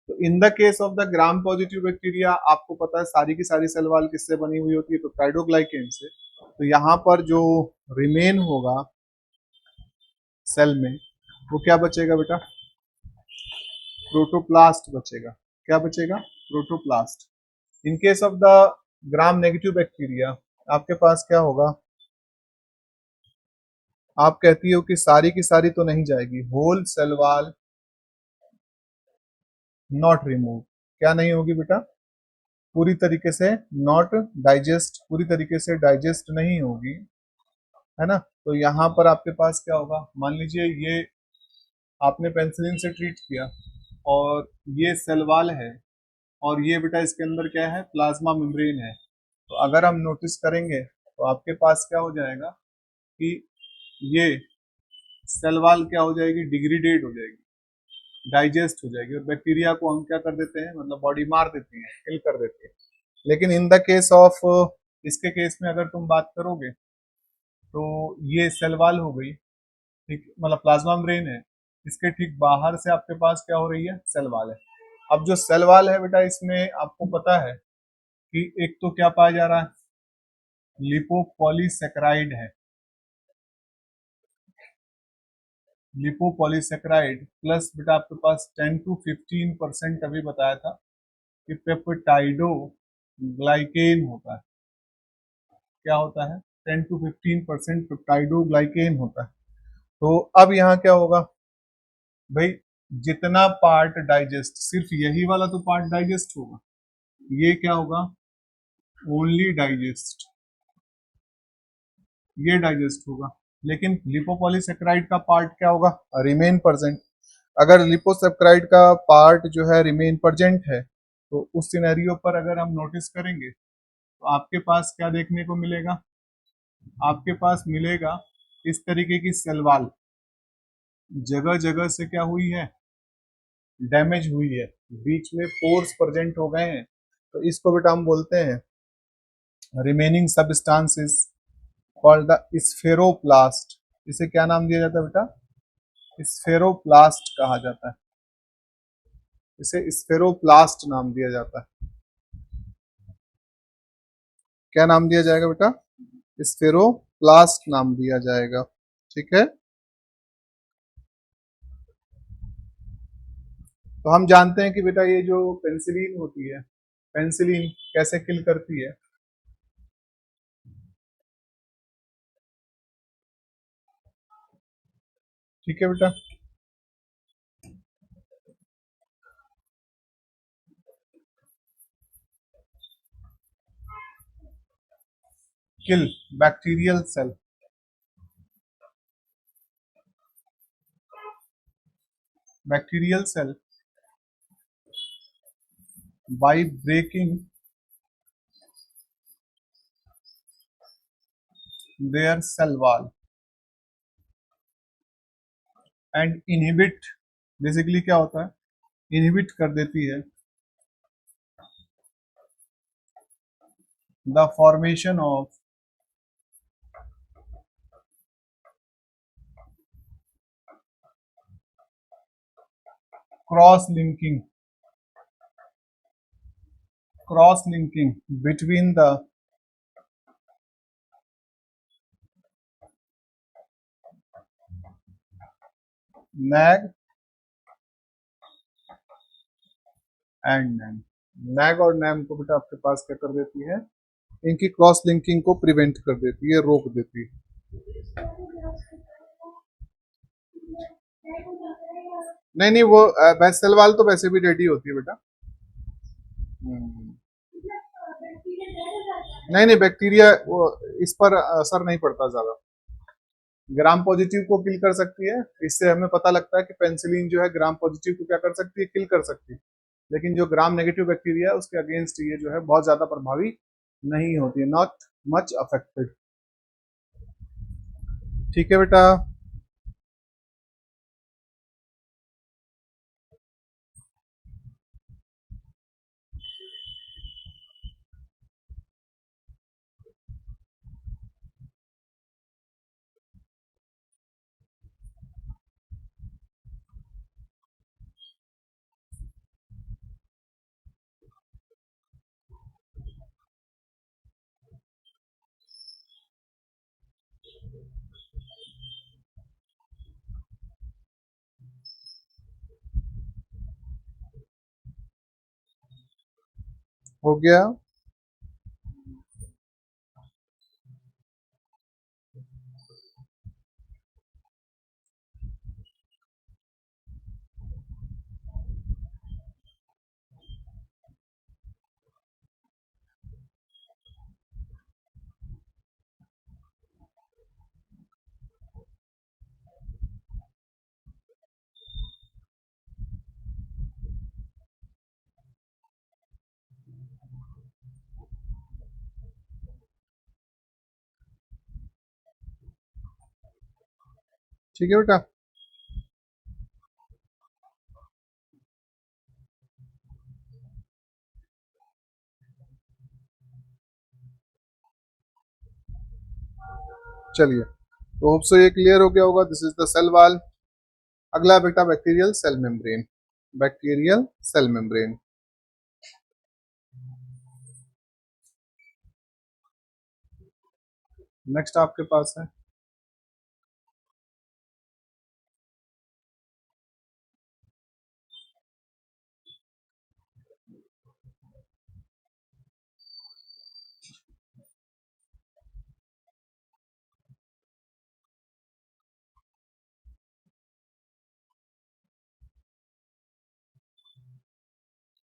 तो इन the case of the gram positive bacteria आपको पता है सारी की सारी सेल वॉल किससे बनी हुई होती है? पेप्टाइडोग्लाइकेन से। तो यहाँ पर जो रिमेन होगा सेल में, वो क्या बचेगा बेटा? प्रोटोप्लास्ट बचेगा। क्या बचेगा? Protoplast. In case of the gram negative bacteria आपके पास क्या होगा? आप कहती हो कि सारी की सारी तो नहीं जाएगी, whole cell wall not remove. क्या नहीं होगी बेटा? पूरी तरीके से नॉट डाइजेस्ट, पूरी तरीके से डाइजेस्ट नहीं होगी, है ना। तो यहाँ पर आपके पास क्या होगा? मान लीजिए ये आपने पेनिसिलिन से ट्रीट किया और ये सेल वॉल है, और ये बेटा इसके अंदर क्या है? प्लाज्मा मेम्ब्रेन है। तो अगर हम नोटिस करेंगे तो आपके पास क्या हो जाएगा कि ये सेल वॉल क्या हो जाएगी? डिग्रेडेट हो जाएगी, डाइजेस्ट हो जाएगी, और बैक्टीरिया को हम क्या कर देते हैं? मतलब बॉडी मार देती है, किल कर देती है। लेकिन इन द केस ऑफ, इसके केस में अगर तुम बात करोगे तो ये सेल वॉल हो गई, ठीक, मतलब प्लाज्मा मेम्ब्रेन है, इसके ठीक बाहर से आपके पास क्या हो रही है? सेल वॉल है। अब जो सेल वॉल है बेटा, इसमें आपको पता है कि एक तो क्या पाया जा रहा है? लिपोपॉलीसेकेराइड है, लिपोपॉलीसेकेराइड प्लस बेटा आपके पास 10 to 15% अभी बताया था कि पेप्टाइडो ग्लाइकेन होता है। क्या होता है? 10 to 15% पेप्टाइडो ग्लाइकेन होता है। तो अब यहाँ क्या होगा भाई? जितना पार्ट डाइजेस्ट, सिर्फ यही वाला तो पार्ट डाइजेस्ट होगा, ये क्या होगा? ओनली डाइजेस्ट, ये डाइजेस्ट होगा। लेकिन लिपोपॉलीसेकेराइड का पार्ट क्या होगा? Remain present. अगर लिपोसेक्राइड का पार्ट जो है रिमेन प्रेजेंट है, तो उस सिनेरियो पर अगर हम नोटिस करेंगे तो आपके पास क्या देखने को मिलेगा? आपके पास मिलेगा इस तरीके की सेल वॉल जगह जगह से क्या हुई है? डैमेज हुई है, बीच में पोर्स प्रेजेंट हो गए हैं। तो इसको बेटा हम बोलते हैं रिमेनिंग सबस्टांसेस कॉल्ड द स्फेरोप्लास्ट। इसे क्या नाम दिया जाता है बेटा? स्फेरोप्लास्ट कहा जाता है, इसे स्फेरोप्लास्ट नाम दिया जाता है। क्या नाम दिया जाएगा बेटा? स्फेरोप्लास्ट नाम दिया जाएगा। ठीक है, तो हम जानते हैं कि बेटा ये जो पेनिसिलिन होती है, पेनिसिलिन कैसे किल करती है? ठीक है बेटा, kill bacterial cell. bacterial cell by breaking their cell wall and inhibit, basically क्या होता है, इनहिबिट कर देती है the formation of cross linking between the nag and NAM. NAG और नैम को बेटा आपके पास क्या कर देती है, इनकी क्रॉस लिंकिंग को प्रिवेंट कर देती है, रोक देती है। नहीं नहीं, वो सेल वाल तो वैसे भी रेडी होती है बेटा। नहीं नहीं, बैक्टीरिया वो इस पर असर नहीं पड़ता ज्यादा। ग्राम पॉजिटिव को किल कर सकती है, इससे हमें पता लगता है कि पेनिसिलिन जो है ग्राम पॉजिटिव को क्या कर सकती है, किल कर सकती है। लेकिन जो ग्राम नेगेटिव बैक्टीरिया है उसके अगेंस्ट ये जो है बहुत ज्यादा प्रभावी नहीं होती है, नॉट मच अफेक्टेड। ठीक है बेटा। हो गया। ठीक है बेटा। चलिए, तो होप सो ये क्लियर हो गया होगा। This is the cell wall. अगला बेटा bacterial cell membrane. Bacterial cell membrane, next आपके पास है।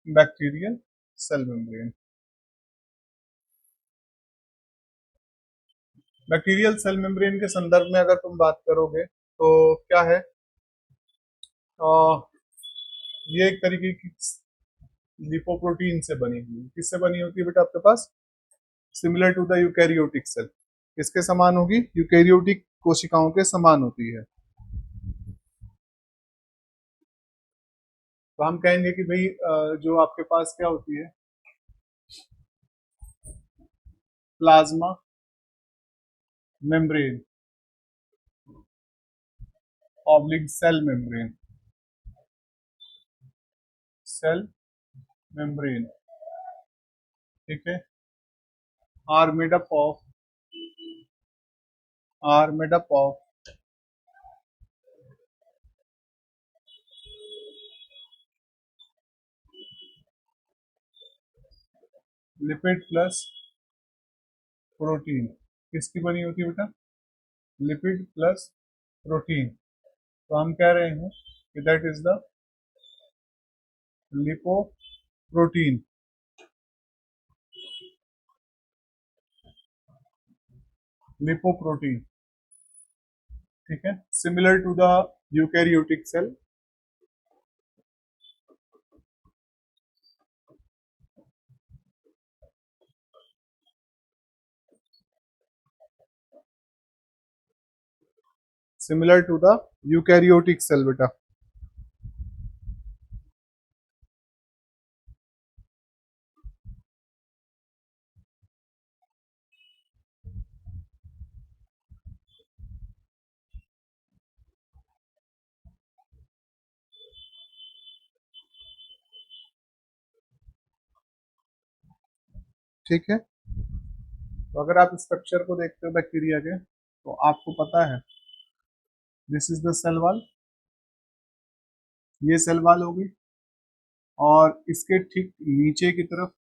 Bacterial cell membrane. Bacterial cell membrane के संदर्भ में अगर तुम बात करोगे तो क्या है, ये एक तरीके की लिपोप्रोटीन से बनी हुई, किससे बनी होती है बेटा आपके पास, similar to the eukaryotic cell. किसके समान होगी, यूकैरियोटिक कोशिकाओं के समान होती है। तो हम कहेंगे कि भाई जो आपके पास क्या होती है, plasma membrane oblique cell membrane, cell membrane, ठीक है, are made up of lipid plus protein. किसकी बनी होती है बेटा, लिपिड प्लस प्रोटीन। तो हम कह रहे हैं कि that is the lipoprotein. Lipoprotein, ठीक है, similar to the eukaryotic cell. Similar to the eukaryotic cell बेटा। ठीक है, तो अगर आप स्ट्रक्चर को देखते हो बैक्टीरिया के, तो आपको पता है this is the cell wall, ये सेल वॉल होगी, और इसके ठीक नीचे की तरफ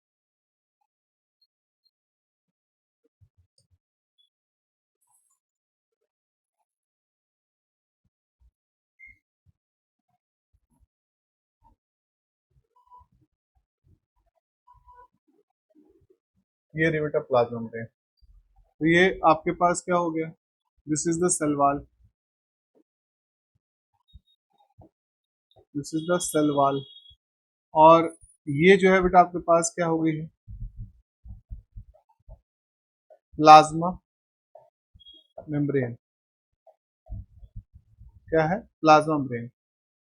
ये रही बेटा प्लाज्मा मेम्ब्रेन। तो ये आपके पास क्या हो गया, this is the cell wall, this is the cell wall, और ये जो है बेटा आपके पास क्या हो गई है, प्लाज्मा मेम्ब्रेन। क्या है, प्लाज्मा मेम्ब्रेन।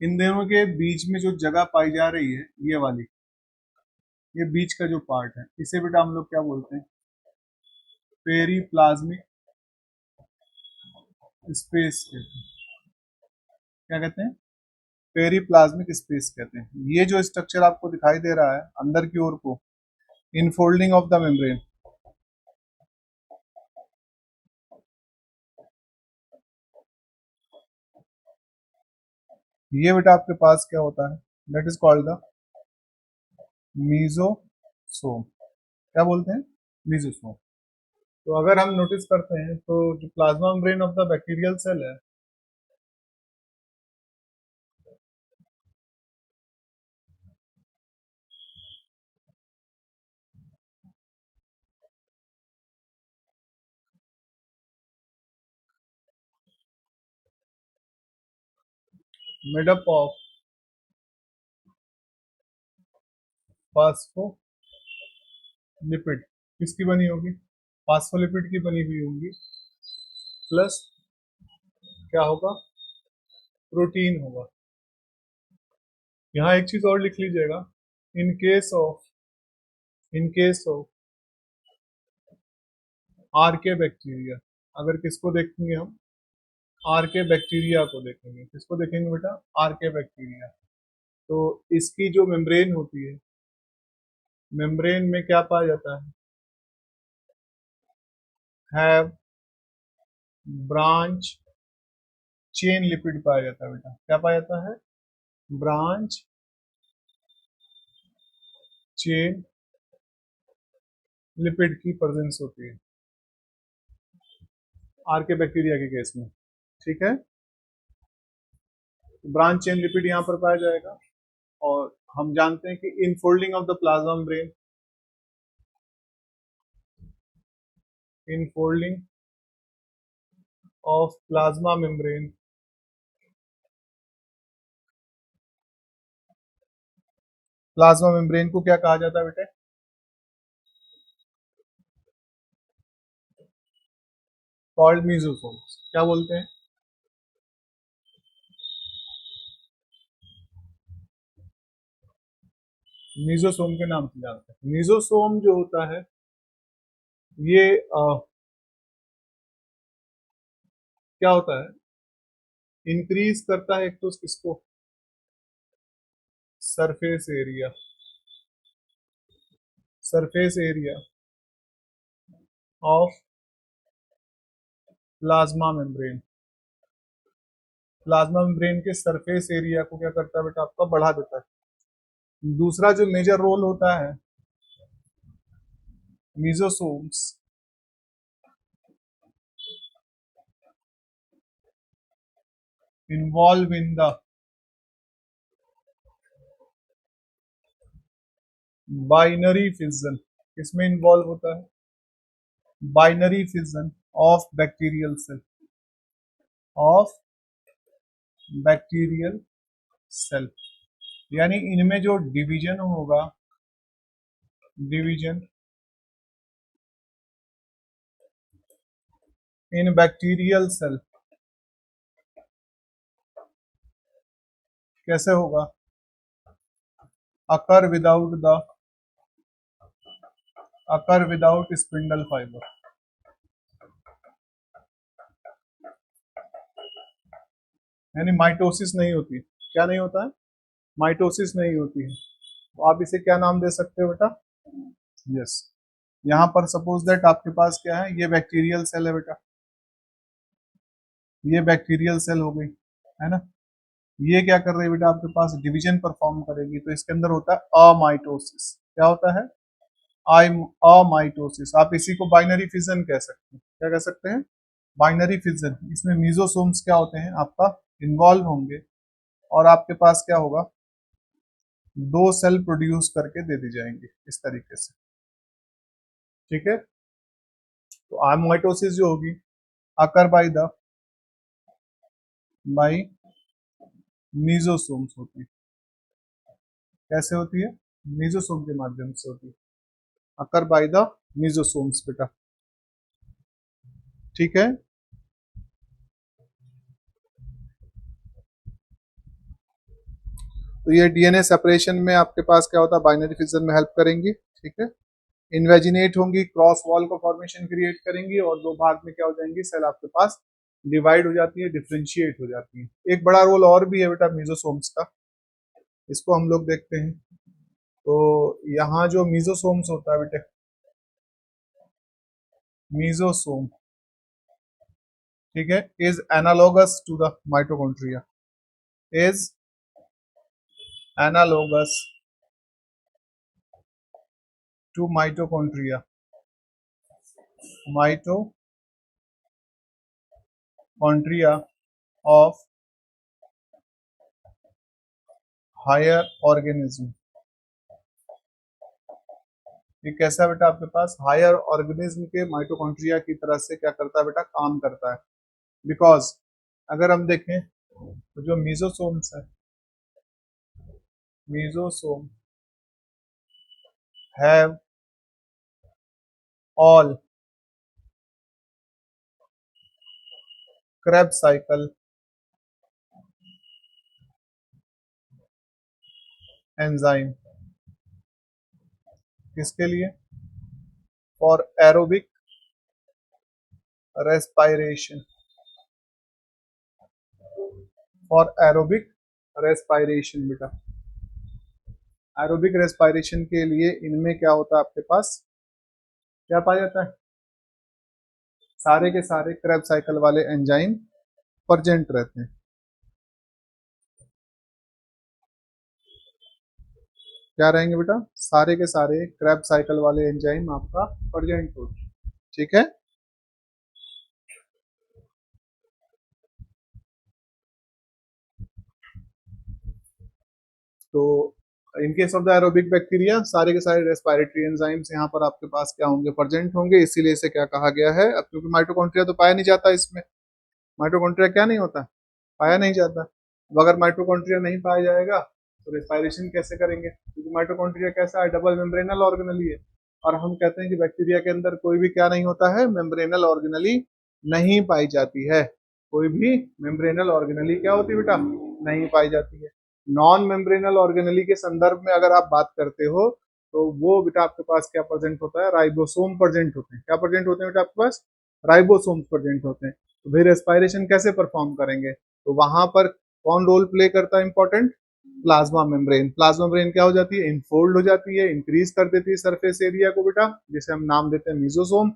इन दोनों के बीच में जो जगह पाई जा रही है, ये वाली, ये बीच का जो पार्ट है, इसे बेटा हम लोग क्या बोलते हैं, पेरीप्लाज्मिक स्पेस कहते हैं। क्या कहते हैं, पेरीप्लाज्मिक स्पेस कहते हैं। ये जो स्ट्रक्चर आपको दिखाई दे रहा है अंदर की ओर को, इनफोल्डिंग ऑफ द मेम्ब्रेन, ये बेटा आपके पास क्या होता है, that is called the mesosome. क्या बोलते हैं, मीजोसोम। तो अगर हम नोटिस करते हैं तो जो plasma membrane of the bacterial cell है, मेड अप ऑफ फास्फोलिपिड, किसकी बनी होगी, फास्फोलिपिड की बनी हुई होंगी, प्लस क्या होगा, प्रोटीन होगा। यहाँ एक चीज और लिख लीजिएगा, in case of, in case of archaebacteria, अगर किसको देखेंगे हम, आर्के बैक्टीरिया को देखेंगे, किसको देखेंगे बेटा, आर्के बैक्टीरिया। तो इसकी जो मेम्ब्रेन होती है, मेम्ब्रेन में क्या पाया जाता है ब्रांच चेन लिपिड पाया जाता है बेटा। क्या पाया जाता है, ब्रांच चेन लिपिड की प्रेजेंस होती है आर्के बैक्टीरिया के केस में। ठीक है, ब्रांच चेन लिपिड यहाँ पर पाया जाएगा, और हम जानते हैं कि infolding of the plasma membrane, infolding of plasma membrane, plasma membrane को क्या कहा जाता है बेटे, कॉल्ड मीजोसोम। क्या बोलते हैं, मीजोसोम के नाम से जानते हैं। मीजोसोम जो होता है ये क्या होता है, इंक्रीज करता है एक तो किसको, surface area, surface area of plasma membrane. Plasma membrane के सरफेस एरिया को क्या करता है बेटा, आपका बढ़ा देता है। दूसरा जो मेजर रोल होता है mesosomes, involve in the binary fission, किसमें इन्वॉल्व होता है, binary fission of bacterial cell, of bacterial cell. यानी इनमें जो डिवीजन होगा, डिवीजन इन बैक्टीरियल सेल, कैसे होगा? अकर विदाउट स्पिंडल फाइबर, यानी माइटोसिस नहीं होती। क्या नहीं होता है? माइटोसिस नहीं होती है। तो आप इसे क्या नाम दे सकते हो बेटा? यस। यहाँ पर सपोज दैट आपके पास क्या है, ये बैक्टीरियल सेल है बेटा, ये बैक्टीरियल सेल हो गई, है ना। ये क्या कर रही है बेटा, आपके पास डिवीजन परफॉर्म करेगी, तो इसके अंदर होता है अमाइटोसिस। क्या होता है? आई अमाइटोसिस। आप इसी को बाइनरी फिजन कह सकते हैं। क्या कह सकते हैं? Binary fission. इसमें मीजोसोम्स क्या होते हैं आपका, इन्वॉल्व होंगे, और आपके पास क्या होगा, दो सेल प्रोड्यूस करके दे दी जाएंगे इस तरीके से। ठीक है। तो अमाइटोसिस जो होगी अकर बाई मीजोसोम्स होती है। कैसे होती है? मीजोसोम के माध्यम से होती है। अकर बाय द मीजोसोम्स बेटा। ठीक है। तो ये डीएनए सेपरेशन में आपके पास क्या होता है, बाइनरी फिजन में हेल्प करेंगी। ठीक है। इन्वेजिनेट होंगी, क्रॉस वॉल का फॉर्मेशन क्रिएट करेंगी, और दो भाग में क्या हो जाएंगी, सेल आपके पास डिवाइड हो जाती है, डिफ्रेंशिएट हो जाती है। एक बड़ा रोल और भी है बेटा मीजोसोम्स का, इसको हम लोग देखते हैं। तो यहाँ जो मीजोसोम्स होता है बेटे, मीजोसोम, ठीक है, is analogous to the mitochondria, is analogous to mitochondria, mitochondria of higher organism. ये कैसा बेटा, आपके पास हायर ऑर्गेनिज्म के माइटोकॉन्ड्रिया की तरह से क्या करता है बेटा, काम करता है। बिकॉज अगर हम देखें तो जो मीजोसोम्स है, mesosome have all Krebs cycle enzyme. किसके लिए? For aerobic respiration, for aerobic respiration बेटा। एरोबिक रेस्पायरेशन के लिए इनमें क्या होता है, आपके पास क्या पाया जाता है, सारे के सारे Krebs साइकिल वाले एंजाइम प्रेजेंट रहते हैं। क्या रहेंगे बेटा, सारे के सारे Krebs साइकिल वाले एंजाइम आपका प्रेजेंट होते हैं। ठीक है। तो इन case of the aerobic bacteria सारे के सारे रेस्पिरेटरी एंजाइम्स यहाँ पर आपके पास क्या होंगे, प्रेजेंट होंगे, इसीलिए इसे क्या कहा गया है। अब क्योंकि माइटोकॉन्ड्रिया तो पाया नहीं जाता इसमें, माइटोकॉन्ड्रिया क्या नहीं होता, पाया नहीं जाता। अब अगर माइटोकॉन्ड्रिया नहीं पाया जाएगा तो रेस्पिरेशन कैसे करेंगे, क्योंकि माइटोकॉन्ड्रिया कैसा है, डबल मेम्ब्रेनल ऑर्गेनली है। और हम कहते हैं कि बैक्टीरिया के अंदर कोई भी क्या नहीं होता है, मेम्ब्रेनल ऑर्गेनली नहीं पाई जाती है। कोई भी मेम्ब्रेनल ऑर्गेनली क्या होती है बेटा, नहीं पाई जाती है। नॉन मेम्ब्रेनल ऑर्गेनली के संदर्भ में अगर आप बात करते हो तो वो बेटा आपके पास क्या प्रेजेंट होता है, राइबोसोम प्रेजेंट होते हैं। क्या प्रेजेंट होते हैं बेटा आपके पास, राइबोसोम प्रेजेंट होते हैं। तो फिर रेस्पिरेशन कैसे परफॉर्म करेंगे, तो वहां पर कौन रोल प्ले करता है, important, plasma membrane. Plasma membrane क्या हो जाती है, इनफोल्ड हो जाती है, इंक्रीज कर देती है सरफेस एरिया को बेटा, जिसे हम नाम देते हैं मीजोसोम।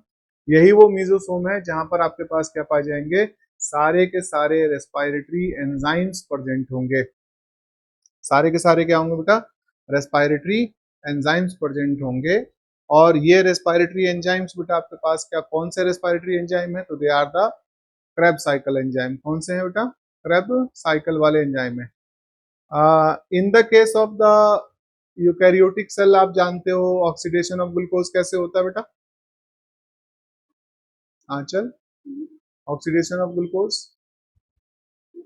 यही वो मीजोसोम है जहां पर आपके पास क्या पाए जाएंगे, सारे के सारे रेस्पिरेटरी एंजाइम्स प्रेजेंट होंगे। सारे के सारे क्या होंगे बेटा, रेस्पिरेटरी एंजाइम्स प्रेजेंट होंगे। और ये रेस्पिरेटरी एंजाइम्स बेटा आपके पास क्या, कौन से रेस्पिरेटरी एंजाइम है, तो they are the Krebs cycle enzyme. कौन से हैं बेटा, Krebs साइकिल वाले एंजाइम है। In the case of the eukaryotic cell आप जानते हो ऑक्सीडेशन ऑफ ग्लूकोज कैसे होता है बेटा, हाँ चल, ऑक्सीडेशन ऑफ ग्लूकोज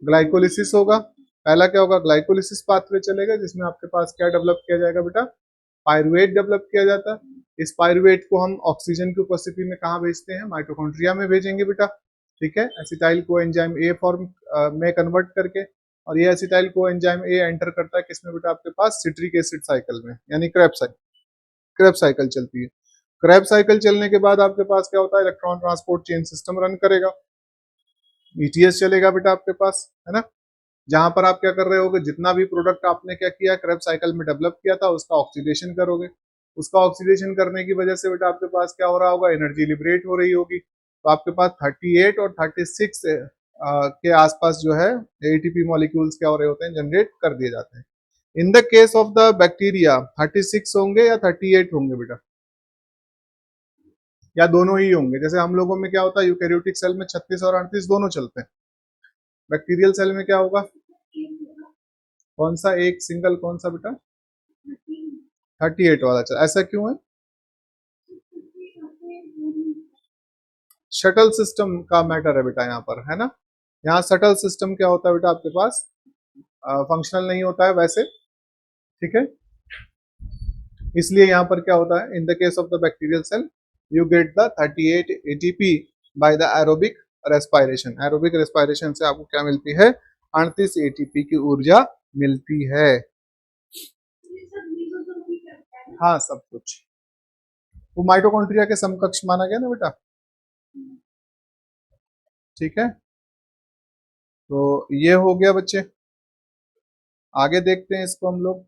ग्लाइकोलिसिस होगा। पहला क्या होगा, ग्लाइकोलिसिस पाथवे चलेगा, जिसमें आपके पास क्या डेवलप किया जाएगा बेटा, पायरुवेट डेवलप किया जाता है। इस पायरुवेट को हम ऑक्सीजन की उपस्थिति में कहाँ भेजते हैं, माइटोकॉन्ड्रिया में भेजेंगे बेटा। ठीक है, acetyl co enzyme A form में कन्वर्ट करके, और ये एसिटाइल को एंजाइम ये एंटर करता है किसमें बेटा, आपके पास सिट्रिक एसिड साइकिल में, यानी क्रेब साइकिल चलती है। क्रेब साइकिल चलने के बाद आपके पास क्या होता है, electron transport chain system run करेगा, ईटीएस चलेगा बेटा आपके पास, है ना। जहां पर आप क्या कर रहे होगे, जितना भी प्रोडक्ट आपने क्या किया क्रेब साइकिल में डेवलप किया था उसका ऑक्सीडेशन करोगे। उसका ऑक्सीडेशन करने की वजह से बेटा आपके पास क्या हो रहा होगा, एनर्जी लिबरेट हो रही होगी। तो आपके पास 38 और 36 के आसपास जो है एटीपी मॉलिक्यूल्स क्या हो रहे होते हैं, जनरेट कर दिए जाते हैं। इन the case of the bacteria 36 होंगे या 38 होंगे बेटा, या दोनों ही होंगे। जैसे हम लोगों में क्या होता है, यूकैरियोटिक सेल में 36 और 38 दोनों चलते हैं। बैक्टीरियल सेल में क्या होगा, कौन सा एक सिंगल, कौन सा बेटा, 38 वाला चल, ऐसा क्यों है। शटल सिस्टम का मैटर है बेटा यहाँ पर, है ना। यहाँ शटल सिस्टम क्या होता है बेटा आपके पास, फंक्शनल नहीं होता है वैसे, ठीक है। इसलिए यहाँ पर क्या होता है, in the case of the bacterial cell you get the 38 ATP by the aerobic respiration. Aerobic respiration से आपको क्या मिलती है, 38 एटीपी की ऊर्जा मिलती है। हाँ सब कुछ, वो माइटोकॉन्ड्रिया के समकक्ष माना गया ना बेटा, ठीक है। तो ये हो गया बच्चे, आगे देखते हैं इसको हम लोग।